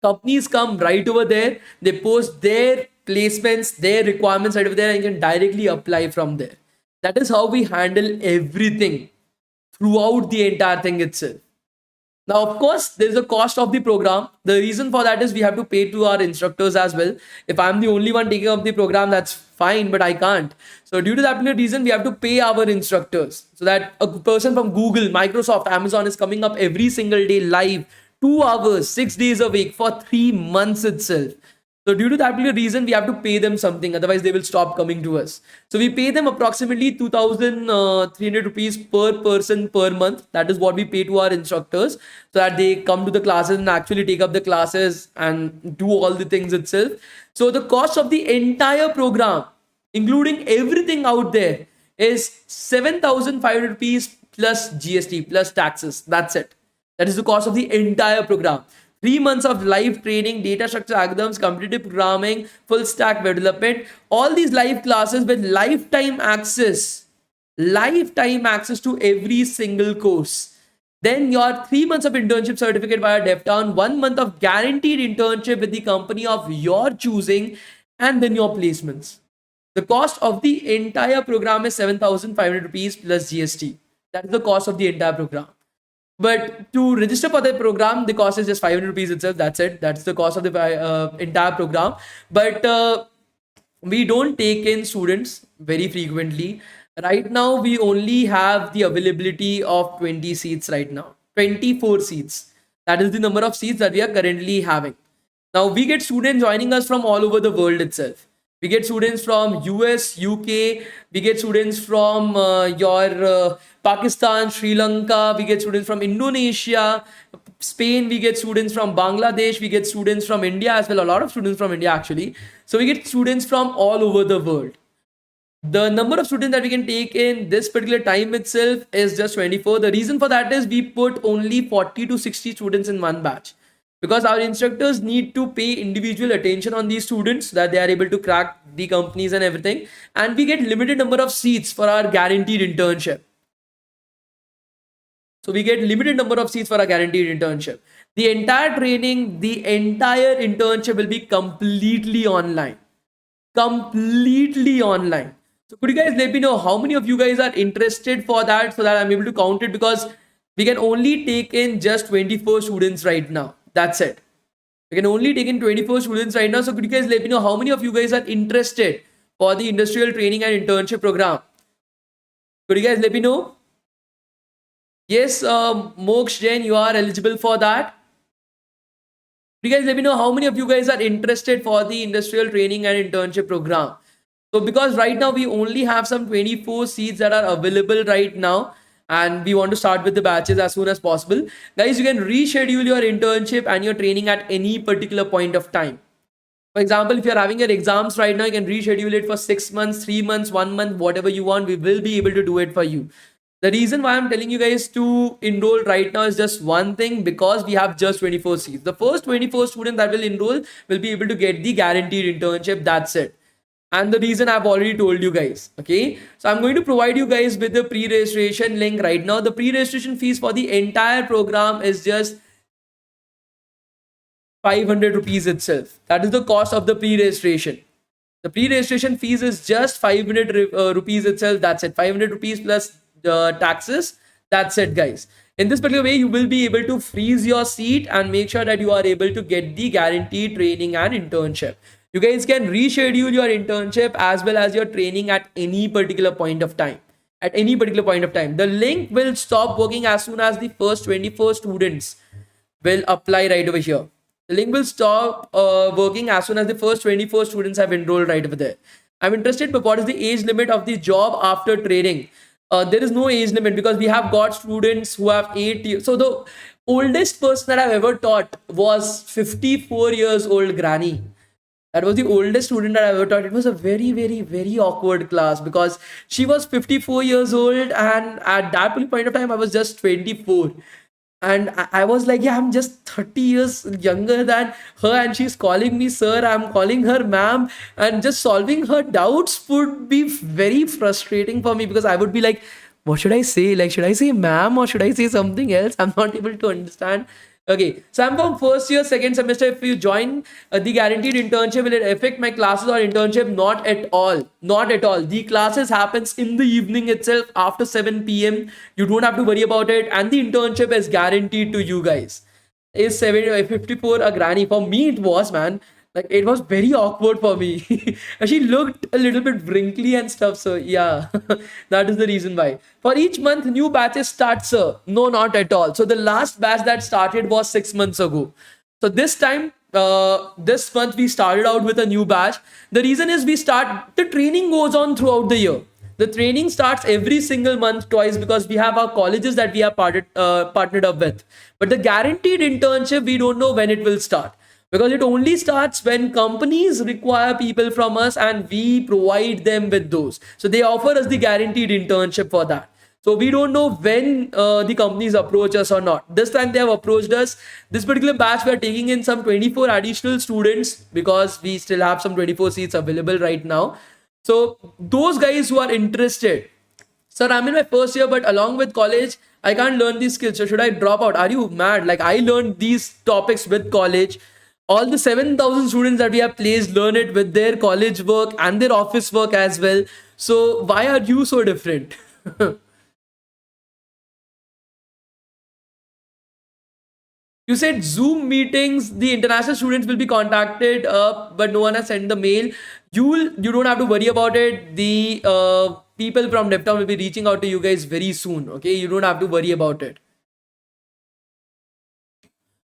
Companies come right over there. They post their placements, their requirements right over there, and you can directly apply from there. That is how we handle everything throughout the entire thing itself. Now, of course, there is a cost of the program. The reason for that is we have to pay to our instructors as well. If I'm the only one taking up the program, that's fine, but I can't. So due to that particular reason, we have to pay our instructors. So that a person from Google, Microsoft, Amazon is coming up every single day live, 2 hours, 6 days a week for 3 months itself. So due to that particular reason, we have to pay them something. Otherwise, they will stop coming to us. So we pay them approximately 2,300 rupees per person per month. That is what we pay to our instructors so that they come to the classes and actually take up the classes and do all the things itself. So the cost of the entire program, including everything out there, is 7,500 rupees plus GST plus taxes. That's it. That is the cost of the entire program. 3 months of live training, data structure algorithms, competitive programming, full stack web development, all these live classes with lifetime access to every single course. Then your 3 months of internship certificate via DevTown, 1 month of guaranteed internship with the company of your choosing, and then your placements. The cost of the entire program is 7,500 rupees plus GST. That is the cost of the entire program. But to register for the program, the cost is just 500 rupees itself. That's it. That's the cost of the entire program. But we don't take in students very frequently. Right now, we only have the availability of 20 seats right now. 24 seats. That is the number of seats that we are currently having. Now, we get students joining us from all over the world itself. We get students from US, UK. We get students from Pakistan, Sri Lanka. We get students from Indonesia, Spain. We get students from Bangladesh. We get students from India as well. A lot of students from India actually. So we get students from all over the world. The number of students that we can take in this particular time itself is just 24. The reason for that is we put only 40 to 60 students in one batch, because our instructors need to pay individual attention on these students so that they are able to crack the companies and everything. And we get limited number of seats for our guaranteed internship. So we get limited number of seats for a guaranteed internship. The entire training, the entire internship will be completely online. Completely online. So could you guys let me know how many of you guys are interested for that, so that I'm able to count it, because we can only take in just 24 students right now. That's it. We can only take in 24 students right now. So could you guys let me know how many of you guys are interested for the industrial training and internship program? Could you guys let me know? Yes, Moksh Jain, you are eligible for that. You guys let me know how many of you guys are interested for the industrial training and internship program. So because right now we only have some 24 seats that are available right now, and we want to start with the batches as soon as possible. Guys, you can reschedule your internship and your training at any particular point of time. For example, if you're having your exams right now, you can reschedule it for 6 months, 3 months, 1 month, whatever you want. We will be able to do it for you. The reason why I'm telling you guys to enroll right now is just one thing, because we have just 24 seats. The first 24 students that will enroll will be able to get the guaranteed internship. That's it. And the reason I've already told you guys. Okay. So I'm going to provide you guys with the pre-registration link right now. The pre-registration fees for the entire program is just 500 rupees itself. That is the cost of the pre-registration. The pre-registration fees is just 500 rupees itself. That's it. 500 rupees plus taxes. That's it, guys. In this particular way, you will be able to freeze your seat and make sure that you are able to get the guaranteed training and internship. You guys can reschedule your internship as well as your training at any particular point of time. At any particular point of time. The link will stop working as soon as the first 24 students will apply right over here. The link will stop working as soon as the first 24 students have enrolled right over there. I'm interested, but what is the age limit of the job after training? There is no age limit, because we have got students who have 8 years. So the oldest person that I've ever taught was 54 years old granny. That was the oldest student that I ever taught. It was a very, very, very awkward class, because she was 54 years old, and at that point of time, I was just 24. And I was like, yeah, I'm just 30 years younger than her, and she's calling me sir, I'm calling her ma'am, and just solving her doubts would be very frustrating for me, because I would be like, what should I say? Like, should I say ma'am or should I say something else? I'm not able to understand. Okay, so I'm from first year, second semester. If you join the guaranteed internship, will it affect my classes or internship? Not at all. Not at all. The classes happens in the evening itself after 7 p.m. You don't have to worry about it. And the internship is guaranteed to you guys. Is 54 a granny? For me, it was, man. Like, it was very awkward for me. She looked a little bit wrinkly and stuff. So yeah, that is the reason why. For each month, new batches start, sir. No, not at all. So the last batch that started was 6 months ago. So this time, this month we started out with a new batch. The reason is the training goes on throughout the year. The training starts every single month, twice, because we have our colleges that we have partnered up with. But the guaranteed internship, we don't know when it will start, because it only starts when companies require people from us and we provide them with those. So they offer us the guaranteed internship for that. So we don't know when the companies approach us or not. This time they have approached us. This particular batch, we are taking in some 24 additional students, because we still have some 24 seats available right now. So those guys who are interested, sir, I'm in my first year, but along with college, I can't learn these skills. So should I drop out? Are you mad? Like, I learned these topics with college. All the 7,000 students that we have placed learn it with their college work and their office work as well. So why are you so different? You said Zoom meetings, the international students will be contacted, but no one has sent the mail. You don't have to worry about it. The people from DevTown will be reaching out to you guys very soon. Okay, you don't have to worry about it.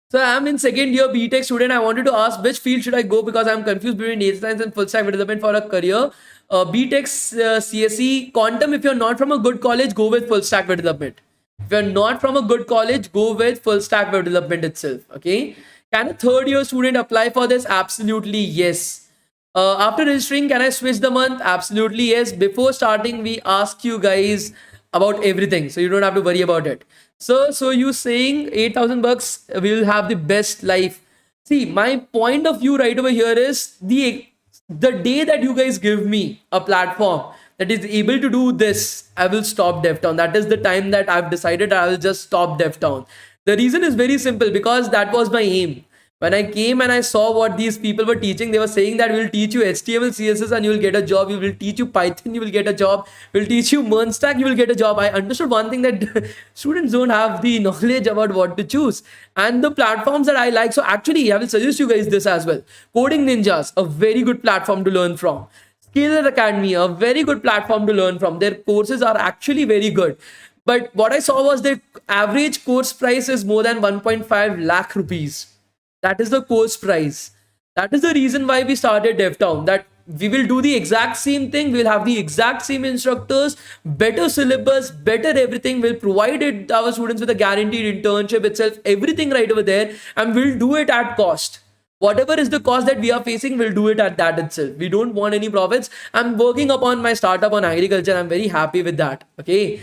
So I'm in second year BTech student. I wanted to ask which field should I go, because I'm confused between data science and full stack development for a career. BTech CSE quantum. If you're not from a good college, go with full stack development. If you're not from a good college, go with full stack web development itself. Okay. Can a third year student apply for this? Absolutely yes. After registering, can I switch the month? Absolutely yes. Before starting, we ask you guys about everything, so you don't have to worry about it. So you saying 8,000 bucks, we will have the best life. See, my point of view right over here is the day that you guys give me a platform, that is able to do this, I will stop DevTown. That is the time that I've decided I will just stop DevTown. The reason is very simple, because that was my aim. When I came and I saw what these people were teaching, they were saying that we'll teach you HTML, CSS, and you will get a job. We will teach you Python, you will get a job. We'll teach you MERN stack, you will get a job. I understood one thing, that students don't have the knowledge about what to choose and the platforms that I like. So actually, I will suggest you guys this as well. Coding Ninjas, a very good platform to learn from. Skill Academy, a very good platform to learn from. Their courses are actually very good. But what I saw was their average course price is more than 1.5 lakh rupees. That is the course price. That is the reason why we started DevTown. That we will do the exact same thing. We'll have the exact same instructors, better syllabus, better everything. We'll provide it our students with a guaranteed internship itself, everything right over there, and we'll do it at cost. Whatever is the cost that we are facing, we'll do it at that itself. We don't want any profits. I'm working upon my startup on agriculture. I'm very happy with that. Okay.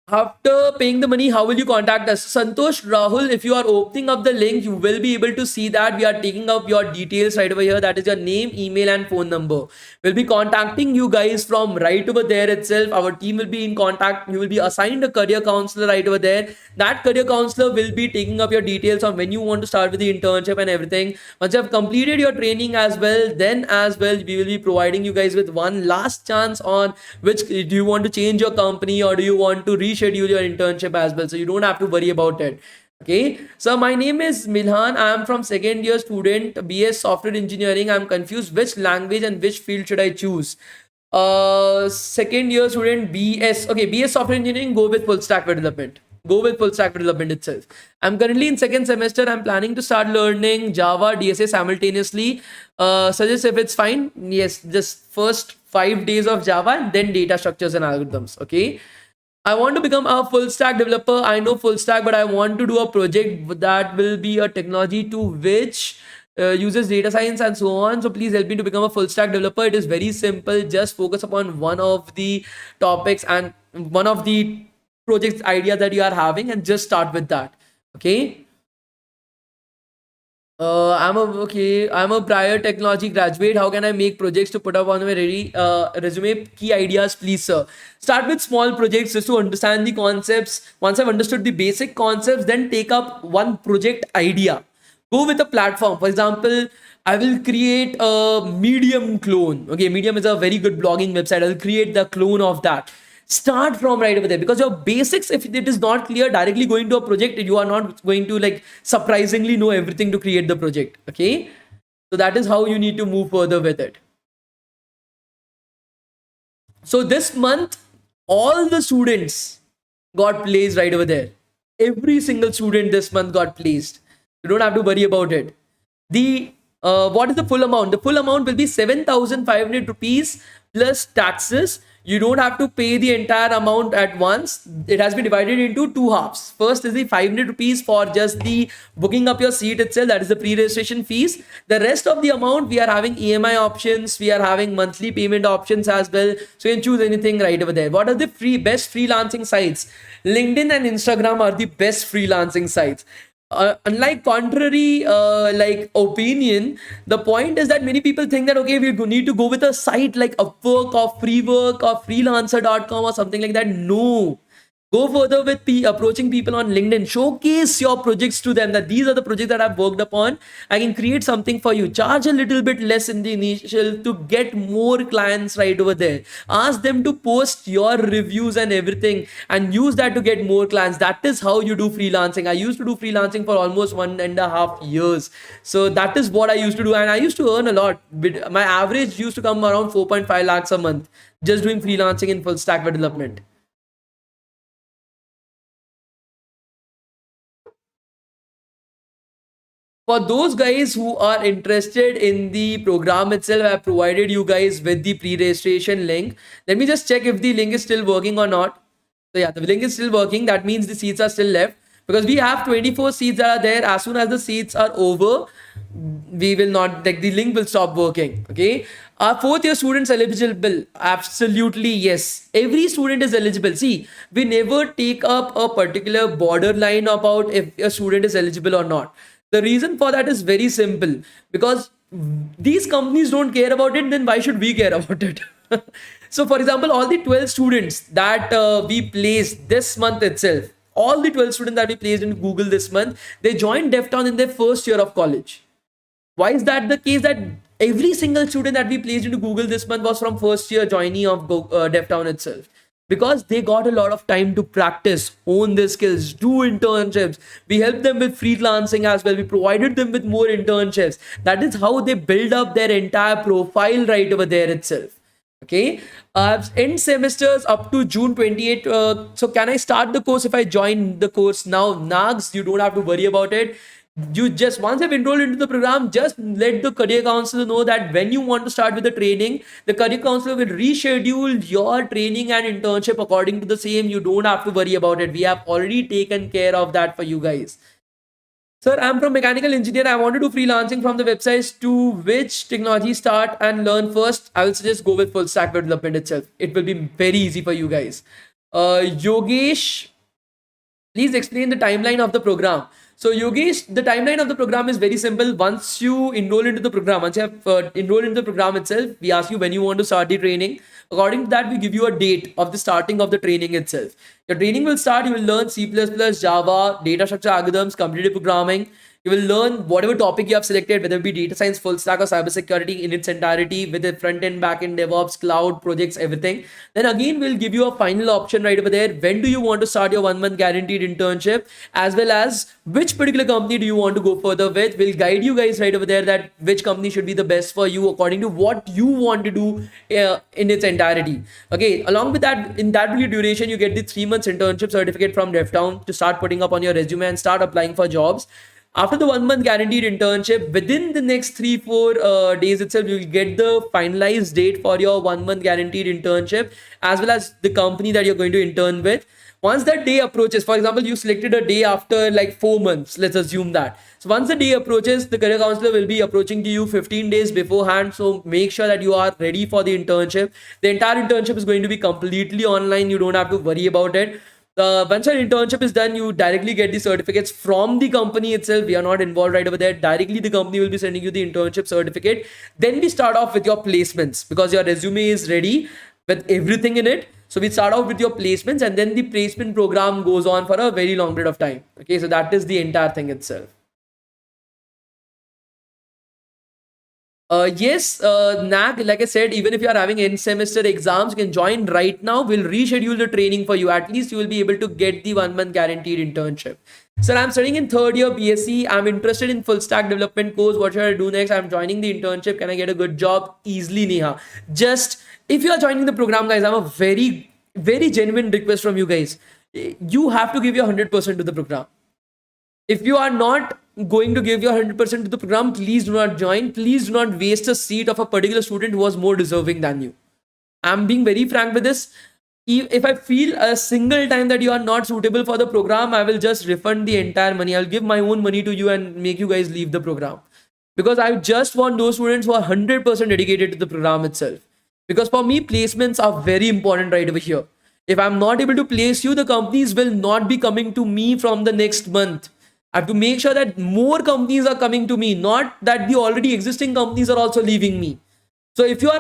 After paying the money, how will you contact us? Santosh, Rahul, if you are opening up the link, you will be able to see that we are taking up your details right over here. That is your name, email, and phone number. We'll be contacting you guys from right over there itself. Our team will be in contact. You will be assigned a career counselor right over there. That career counselor will be taking up your details on when you want to start with the internship and everything. Once you have completed your training as well, then as well, we will be providing you guys with one last chance on which do you want to change your company or do you want to schedule your internship as well, so you don't have to worry about it. Okay, so my name is Milhan. I am from second year student, BS software engineering. I'm confused which language and which field should I choose. Second year student, BS. Okay, BS software engineering, go with full stack development. Go with full stack development itself. I'm currently in second semester. I'm planning to start learning Java, DSA simultaneously. Suggest if it's fine. Yes, just first 5 days of Java and then data structures and algorithms. Okay. I want to become a full stack developer. I know full stack, but I want to do a project that will be a technology to which uses data science and so on. So please help me to become a full stack developer. It is very simple. Just focus upon one of the topics and one of the project idea that you are having and just start with that. Okay. I'm a prior technology graduate. How can I make projects to put up on my ready resume? Key ideas, please, sir. Start with small projects just to understand the concepts. Once I've understood the basic concepts, then take up one project idea. Go with a platform. For example, I will create a Medium clone. Okay, Medium is a very good blogging website. I'll create the clone of that. Start from right over there, because your basics, if it is not clear, directly going to a project, you are not going to like surprisingly know everything to create the project. Okay, so that is how you need to move further with it. So this month, all the students got placed right over there. Every single student this month got placed. You don't have to worry about it. The what is the full amount? The full amount will be 7,500 rupees plus taxes. You don't have to pay the entire amount at once. It has been divided into two halves. First is the 500 rupees for just the booking up your seat itself. That is the pre-registration fees. The rest of the amount, we are having EMI options. We are having monthly payment options as well. So you can choose anything right over there. What are the best freelancing sites? LinkedIn and Instagram are the best freelancing sites. Unlike contrary like opinion, the point is that many people think that okay, we need to go with a site like Upwork or Freework or freelancer.com or something like that. No, go further with approaching people on LinkedIn. Showcase your projects to them, that these are the projects that I've worked upon. I can create something for you. Charge a little bit less in the initial to get more clients right over there. Ask them to post your reviews and everything and use that to get more clients. That is how you do freelancing. I used to do freelancing for almost 1.5 years. So that is what I used to do. And I used to earn a lot. My average used to come around 4.5 lakhs a month just doing freelancing in full stack development. For those guys who are interested in the program itself, I have provided you guys with the pre-registration link. Let me just check if the link is still working or not. So yeah, the link is still working. That means the seats are still left, because we have 24 seats that are there. As soon as the seats are over, we will not, like, the link will stop working. Okay. Are fourth year students eligible? Absolutely yes. Every student is eligible. See, we never take up a particular borderline about if a student is eligible or not. The reason for that is very simple, because these companies don't care about it, then why should we care about it? So for example, all the 12 students that we placed this month itself, all the 12 students that we placed in Google this month, they joined DevTown in their first year of college. Why is that the case? That every single student that we placed into Google this month was from first year joinee of DevTown itself, because they got a lot of time to practice, own their skills, do internships. We helped them with freelancing as well. We provided them with more internships. That is how they build up their entire profile right over there itself. Okay, end semesters up to June 28th. So can I start the course if I join the course now? Nags, you don't have to worry about it. You just, once you've enrolled into the program, just let the career counselor know that when you want to start with the training, the career counselor will reschedule your training and internship according to the same. You don't have to worry about it. We have already taken care of that for you guys. Sir, I'm from mechanical engineer. I want to do freelancing from the websites. To which technology start and learn first? I will suggest go with full stack development itself. It will be very easy for you guys. Yogesh, please explain the timeline of the program. So Yogesh, the timeline of the program is very simple. Once you enroll into the program, once you have enrolled into the program itself, we ask you when you want to start the training. According to that, we give you a date of the starting of the training itself. Your training will start, you will learn C++, Java, data structure algorithms, competitive programming. You will learn whatever topic you have selected, whether it be data science, full stack, or cybersecurity in its entirety, with the front end, back end, DevOps, cloud, projects, everything. Then again, we'll give you a final option right over there. When do you want to start your 1 month guaranteed internship, as well as which particular company do you want to go further with? We'll guide you guys right over there that which company should be the best for you according to what you want to do in its entirety. Okay, along with that, in that duration, you get the 3 months internship certificate from DevTown to start putting up on your resume and start applying for jobs. After the 1 month guaranteed internship, within the next 3-4 days itself, you will get the finalized date for your 1 month guaranteed internship, as well as the company that you're going to intern with. Once that day approaches, for example, you selected a day after like 4 months, let's assume that. So once the day approaches, the career counselor will be approaching to you 15 days beforehand. So make sure that you are ready for the internship. The entire internship is going to be completely online. You don't have to worry about it. Once your internship is done, you directly get the certificates from the company itself. We are not involved right over there. Directly, the company will be sending you the internship certificate. Then we start off with your placements, because your resume is ready with everything in it. So we start off with your placements, and then the placement program goes on for a very long period of time. Okay, so that is the entire thing itself. Yes, NAG, like I said, even if you are having end semester exams, you can join right now. We'll reschedule the training for you. At least you will be able to get the 1 month guaranteed internship. Sir, I'm studying in third year BSc. I'm interested in full stack development course. What should I do next? I'm joining the internship. Can I get a good job? Easily, Neha. Just, if you are joining the program, guys, I have a very, very genuine request from you guys. You have to give your 100% to the program. If you are not going to give your 100% to the program, please do not join. Please do not waste a seat of a particular student who was more deserving than you. I'm being very frank with this. If I feel a single time that you are not suitable for the program, I will just refund the entire money. I'll give my own money to you and make you guys leave the program. Because I just want those students who are 100% dedicated to the program itself. Because for me, placements are very important right over here. If I'm not able to place you, the companies will not be coming to me from the next month. I have to make sure that more companies are coming to me, not that the already existing companies are also leaving me. So if you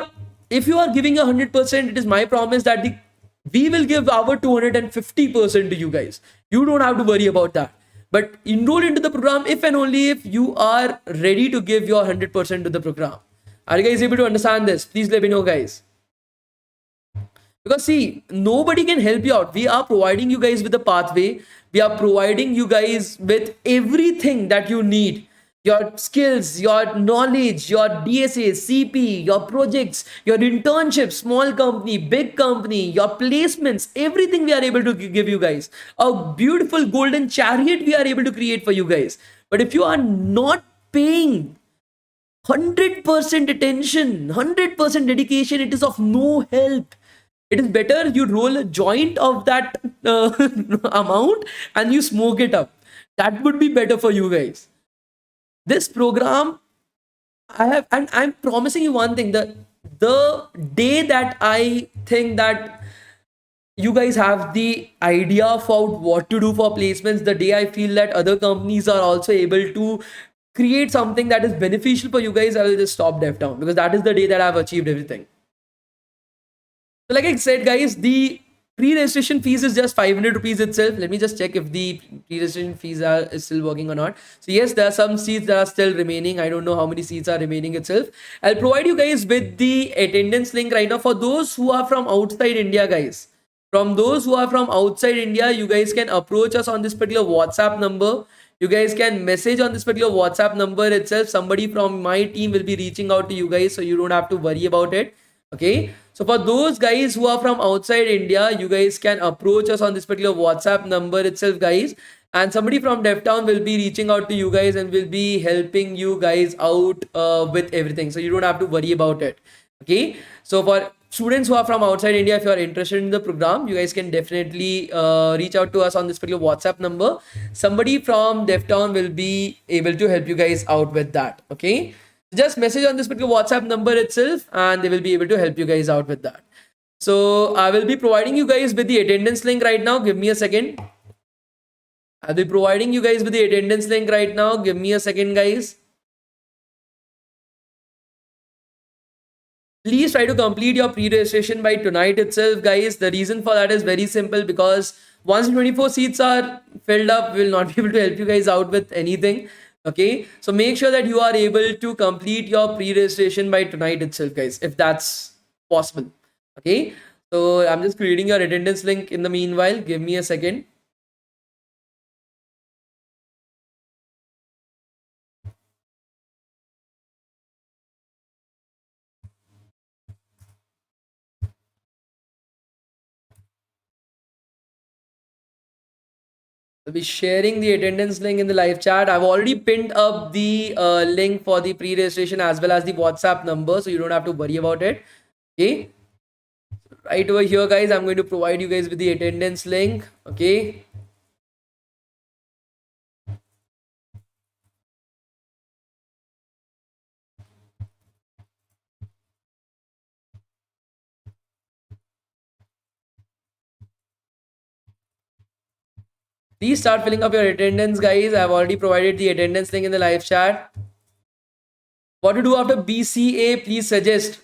are giving 100%, it is my promise that we will give our 250% to you guys. You don't have to worry about that. But enroll into the program if and only if you are ready to give your 100% to the program. Are you guys able to understand this? Please let me know, guys. Because see, nobody can help you out. We are providing you guys with a pathway. We are providing you guys with everything that you need. Your skills, your knowledge, your DSA, CP, your projects, your internships, small company, big company, your placements, everything we are able to give you guys. A beautiful golden chariot we are able to create for you guys. But if you are not paying 100% attention, 100% dedication, it is of no help. It is better you roll a joint of that amount and you smoke it up. That would be better for you guys. This program, and I'm promising you one thing, the day that I think that you guys have the idea for what to do for placements, the day I feel that other companies are also able to create something that is beneficial for you guys, I will just stop DevTown, because that is the day that I've achieved everything. So like I said, guys, the pre-registration fees is just 500 rupees itself. Let me just check if the pre-registration fees are is still working or not. So yes, there are some seats that are still remaining. I don't know how many seats are remaining itself. I'll provide you guys with the attendance link right now for those who are from outside India, guys. From those who are from outside India, you guys can approach us on this particular WhatsApp number. You guys can message on this particular WhatsApp number itself. Somebody from my team will be reaching out to you guys, so you don't have to worry about it. Okay, so for those guys who are from outside India, you guys can approach us on this particular WhatsApp number itself, guys, and somebody from DevTown will be reaching out to you guys and will be helping you guys out with everything, so you don't have to worry about it. Okay, so for students who are from outside India, if you are interested in the program, you guys can definitely reach out to us on this particular WhatsApp number. Somebody from DevTown will be able to help you guys out with that. Okay, just message on this particular WhatsApp number itself and they will be able to help you guys out with that. So I will be providing you guys with the attendance link right now. Give me a second. I'll be providing you guys with the attendance link right now. Give me a second, guys. Please try to complete your pre-registration by tonight itself, guys. The reason for that is very simple, because once 24 seats are filled up, we will not be able to help you guys out with anything. Okay, so make sure that you are able to complete your pre-registration by tonight itself, guys, if that's possible. Okay, so I'm just creating your attendance link in the meanwhile. Give me a second. I'll be sharing the attendance link in the live chat. I've already pinned up the link for the pre-registration as well as the WhatsApp number, so you don't have to worry about it. Okay, right over here, guys, I'm going to provide you guys with the attendance link. Okay, please start filling up your attendance, guys. I've already provided the attendance link in the live chat. What to do after BCA? Please suggest.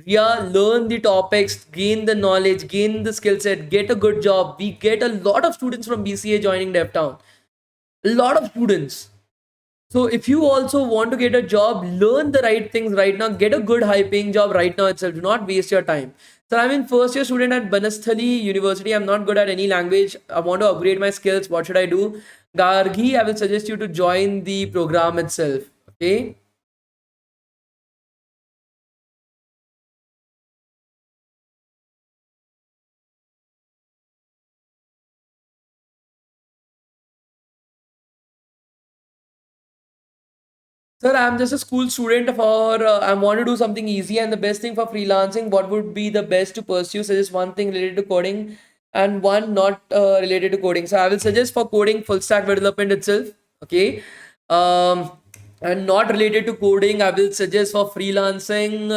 Yeah, learn the topics, gain the knowledge, gain the skill set, get a good job. We get a lot of students from BCA joining DevTown. A lot of students. So if you also want to get a job, learn the right things right now. Get a good high paying job right now itself. Do not waste your time. So I'm in first year student at Banasthali University. I'm not good at any language. I want to upgrade my skills. What should I do? Gargi, I will suggest you to join the program itself. Okay. Sir, I'm just a school student for, I want to do something easy and the best thing for freelancing. What would be the best to pursue? Suggest one thing related to coding and one not related to coding. So I will suggest for coding full stack development itself. Okay. Um, and not related to coding, I will suggest for freelancing,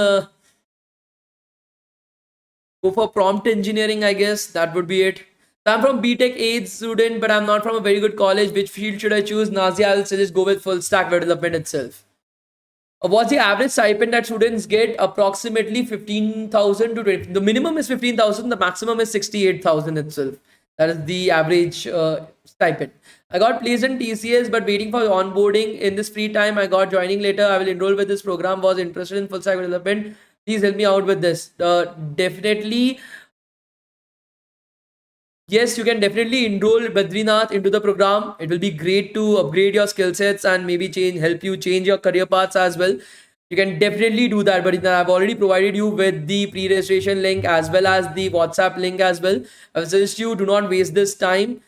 go for prompt engineering, I guess. That would be it. So I'm from BTech 8 student, but I'm not from a very good college. Which field should I choose? Nazia, I will suggest go with full stack development itself. What's the average stipend that students get? Approximately 15,000 to 20. The minimum is 15,000. The maximum is 68,000 itself. That is the average stipend. I got placed in TCS, but waiting for onboarding in this free time. I got joining later. I will enroll with this program. Was interested in full stack development. Please help me out with this. Definitely. Yes, you can definitely enroll Badrinath into the program. It will be great to upgrade your skill sets and maybe help you change your career paths as well. You can definitely do that, Badrinath. I've already provided you with the pre-registration link as well as the WhatsApp link as well. I would suggest you do not waste this time.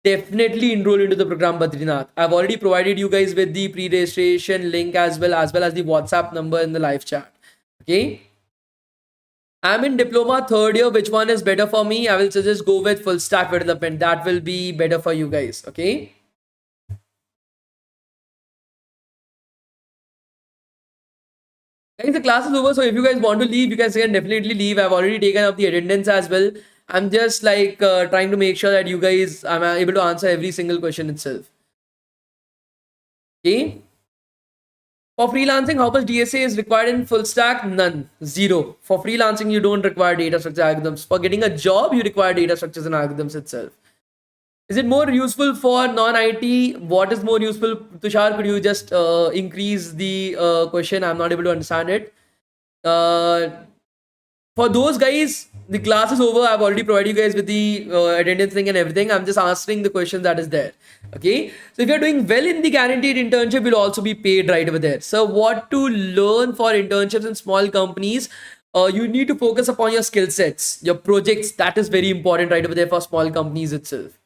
Definitely enroll into the program, Badrinath. I've already provided you guys with the pre-registration link as well as the WhatsApp number in the live chat. Okay. I'm in diploma third year. Which one is better for me? I will suggest go with full stack development. That will be better for you guys. Okay. Guys, the class is over. So if you guys want to leave, you guys can definitely leave. I've already taken up the attendance as well. I'm just like trying to make sure that you guys, I'm able to answer every single question itself. Okay. For freelancing, how much DSA is required in full stack? None. Zero. For freelancing, you don't require data structure algorithms. For getting a job, you require data structures and algorithms itself. Is it more useful for non-IT? What is more useful? Tushar, could you just increase the question? I'm not able to understand it. Uh, for those guys, the class is over. I've already provided you guys with the attendance thing and everything. I'm just answering the question that is there. Okay. So if you're doing well in the guaranteed internship, you'll also be paid right over there. So what to learn for internships in small companies? You need to focus upon your skill sets, your projects. That is very important right over there for small companies itself.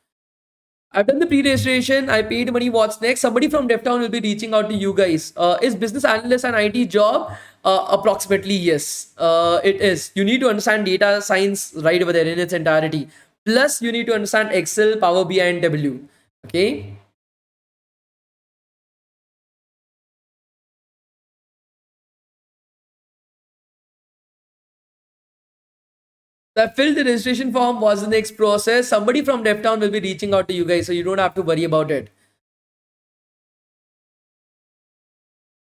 I've done the pre-registration. I paid money. What's next? Somebody from DevTown will be reaching out to you guys. Is business analyst an IT job? Approximately yes. It is. You need to understand data science right over there in its entirety. Plus, you need to understand Excel, Power BI, and W. Okay. So I filled the registration form. Was the next process? Somebody from DevTown will be reaching out to you guys, so you don't have to worry about it.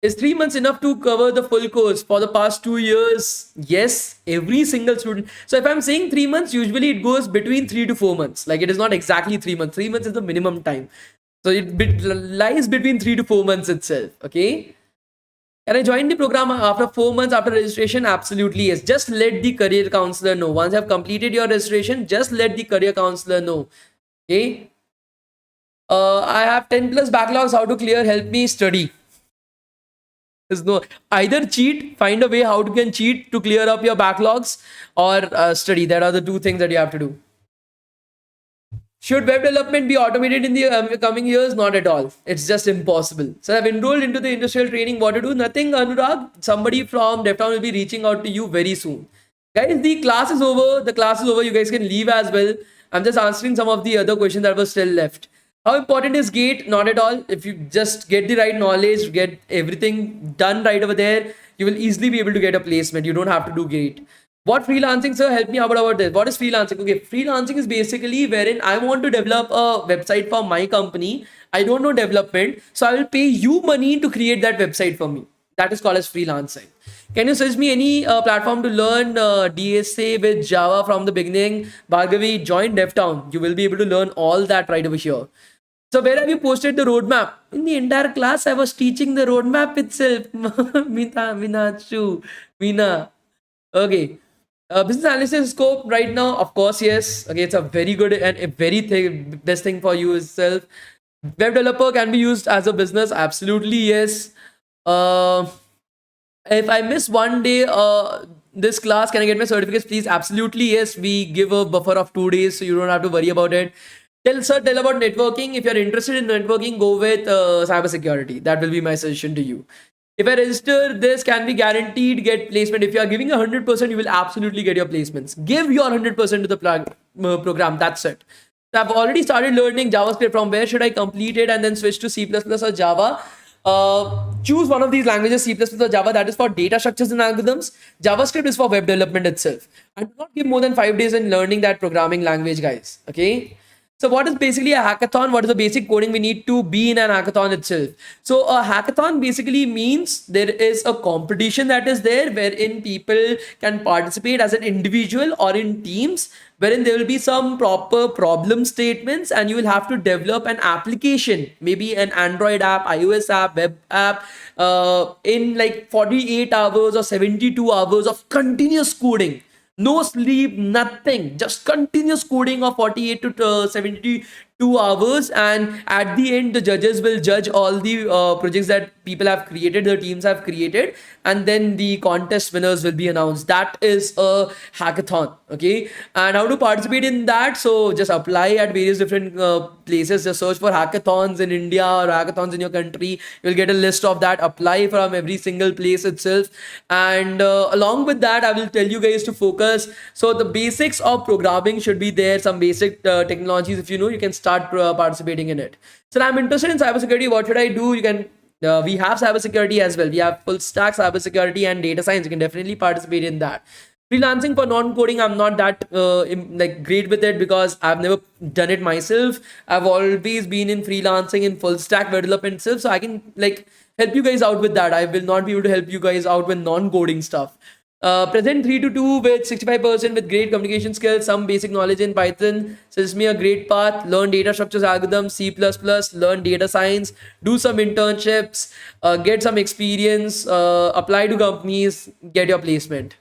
Is 3 months enough to cover the full course for the past 2 years? Yes, every single student. So if I'm saying 3 months, usually it goes between 3 to 4 months. Like it is not exactly 3 months. 3 months is the minimum time. So it lies between 3 to 4 months itself. Okay. Can I join the program after 4 months after registration? Absolutely yes. Just let the career counselor know. Once you have completed your registration, just let the career counselor know. Okay. I have 10 plus backlogs. How to clear? Help me study. There's no either cheat, find a way how you can cheat to clear up your backlogs, or study. That are the two things that you have to do. Should web development be automated in the coming years? Not at all. It's just impossible. So I've enrolled into the industrial training. What to do? Nothing, Anurag. Somebody from DevTown will be reaching out to you very soon. Guys, the class is over. The class is over. You guys can leave as well. I'm just answering some of the other questions that were still left. How important is GATE? Not at all. If you just get the right knowledge, get everything done right over there, you will easily be able to get a placement. You don't have to do GATE. What freelancing, sir? Help me out about this. What is freelancing? Okay, freelancing is basically wherein I want to develop a website for my company. I don't know development, so I will pay you money to create that website for me. That is called as freelancing. Can you suggest me any platform to learn DSA with Java from the beginning? Bhargavi, join DevTown. You will be able to learn all that right over here. So where have you posted the roadmap? In the entire class, I was teaching the roadmap itself. Meena. Okay. Business analysis scope right now, of course, yes. Okay, it's a very good and a very best thing for you itself. Web developer can be used as a business, absolutely yes. If I miss one day this class, can I get my certificates, please? Absolutely yes. We give a buffer of 2 days, so you don't have to worry about it. Tell about networking. If you're interested in networking, go with cybersecurity. That will be my suggestion to you. If I register, this can be guaranteed get placement. If you are giving 100%, you will absolutely get your placements. Give your 100% to the program. That's it. So I've already started learning JavaScript. From where should I complete it and then switch to C++ or Java? Choose one of these languages, C++ or Java. That is for data structures and algorithms. JavaScript is for web development itself. And do not give more than 5 days in learning that programming language, guys. Okay. So what is basically a hackathon? What is the basic coding we need to be in an hackathon itself? So a hackathon basically means there is a competition that is there wherein people can participate as an individual or in teams, wherein there will be some proper problem statements and you will have to develop an application, maybe an Android app, iOS app, web app, in like 48 hours or 72 hours of continuous coding. No sleep, nothing, just continuous coding of 48 to 72 hours. And at the end, the judges will judge all the projects that people have created, the teams have created, and then the contest winners will be announced. That is a hackathon. Okay. And how to participate in that? So just apply at various different places. Just search for hackathons in India or hackathons in your country. You'll get a list of that. Apply from every single place itself. And along with that, I will tell you guys to focus. So the basics of programming should be there. Some basic technologies, if you know, you can start participating in it. So I'm interested in cybersecurity. What should I do? You can. We have cybersecurity as well. We have full stack cybersecurity and data science. You can definitely participate in that. Freelancing for non-coding, I'm not that like great with it because I've never done it myself. I've always been in freelancing in full stack development itself, so I can like help you guys out with that. I will not be able to help you guys out with non-coding stuff. Present 3 to 2 with 65% with great communication skills, some basic knowledge in Python, suggests me a great path. Learn data structures, algorithms, C++, learn data science, do some internships, get some experience, apply to companies, get your placement.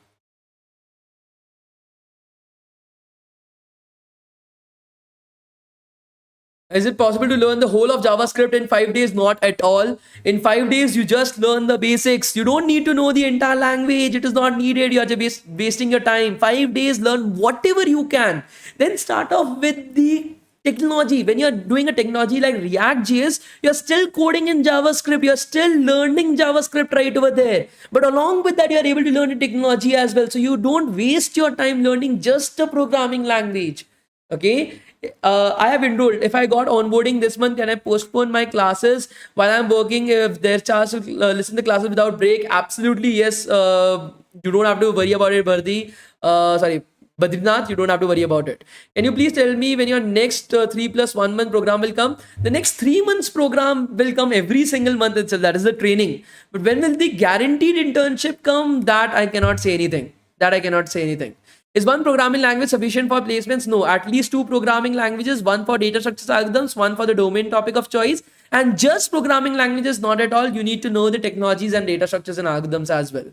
Is it possible to learn the whole of JavaScript in 5 days? Not at all. In 5 days, you just learn the basics. You don't need to know the entire language. It is not needed. You are just wasting your time. 5 days, learn whatever you can. Then start off with the technology. When you're doing a technology like React.js, you're still coding in JavaScript. You're still learning JavaScript right over there. But along with that, you're able to learn the technology as well. So you don't waste your time learning just a programming language. Okay. I have enrolled. If I got onboarding this month, can I postpone my classes while I'm working? If there's chance to listen to classes without break, absolutely yes. You don't have to worry about it, Bardi. Sorry, Badrinath, you don't have to worry about it. Can you please tell me when your next 3+1 month program will come? The next 3 months program will come every single month itself. That is the training. But when will the guaranteed internship come? That I cannot say anything. Is one programming language sufficient for placements? No, at least 2 programming languages, one for data structures algorithms, one for the domain topic of choice, and just programming languages, not at all. You need to know the technologies and data structures and algorithms as well.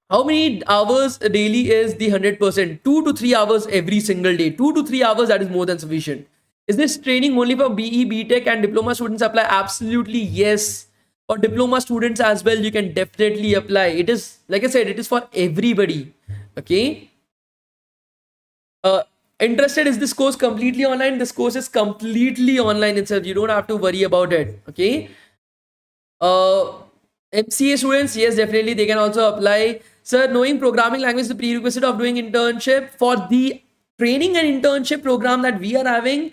How many hours daily is the 100%? 2 to 3 hours every single day. 2 to 3 hours, that is more than sufficient. Is this training only for BE, BTech and diploma students apply? Absolutely yes. For diploma students as well, you can definitely apply. It is, like I said, it is for everybody. Okay. Interested, is this course completely online? This course is completely online itself. You don't have to worry about it. Okay. MCA students, yes, definitely they can also apply. Sir, knowing programming language is the prerequisite of doing internship. For the training and internship program that we are having,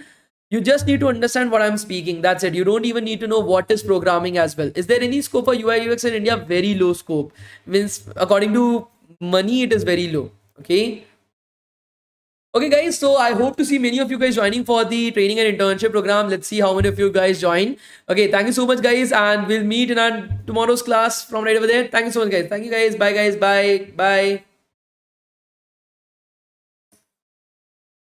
you just need to understand what I'm speaking. That's it. You don't even need to know what is programming as well. Is there any scope for UI UX in India? Very low scope. Means according to money, it is very low. Okay. Okay, guys. So I hope to see many of you guys joining for the training and internship program. Let's see how many of you guys join. Okay. Thank you so much, guys. And we'll meet in our tomorrow's class from right over there. Thank you so much, guys. Thank you, guys. Bye, guys. Bye. Bye.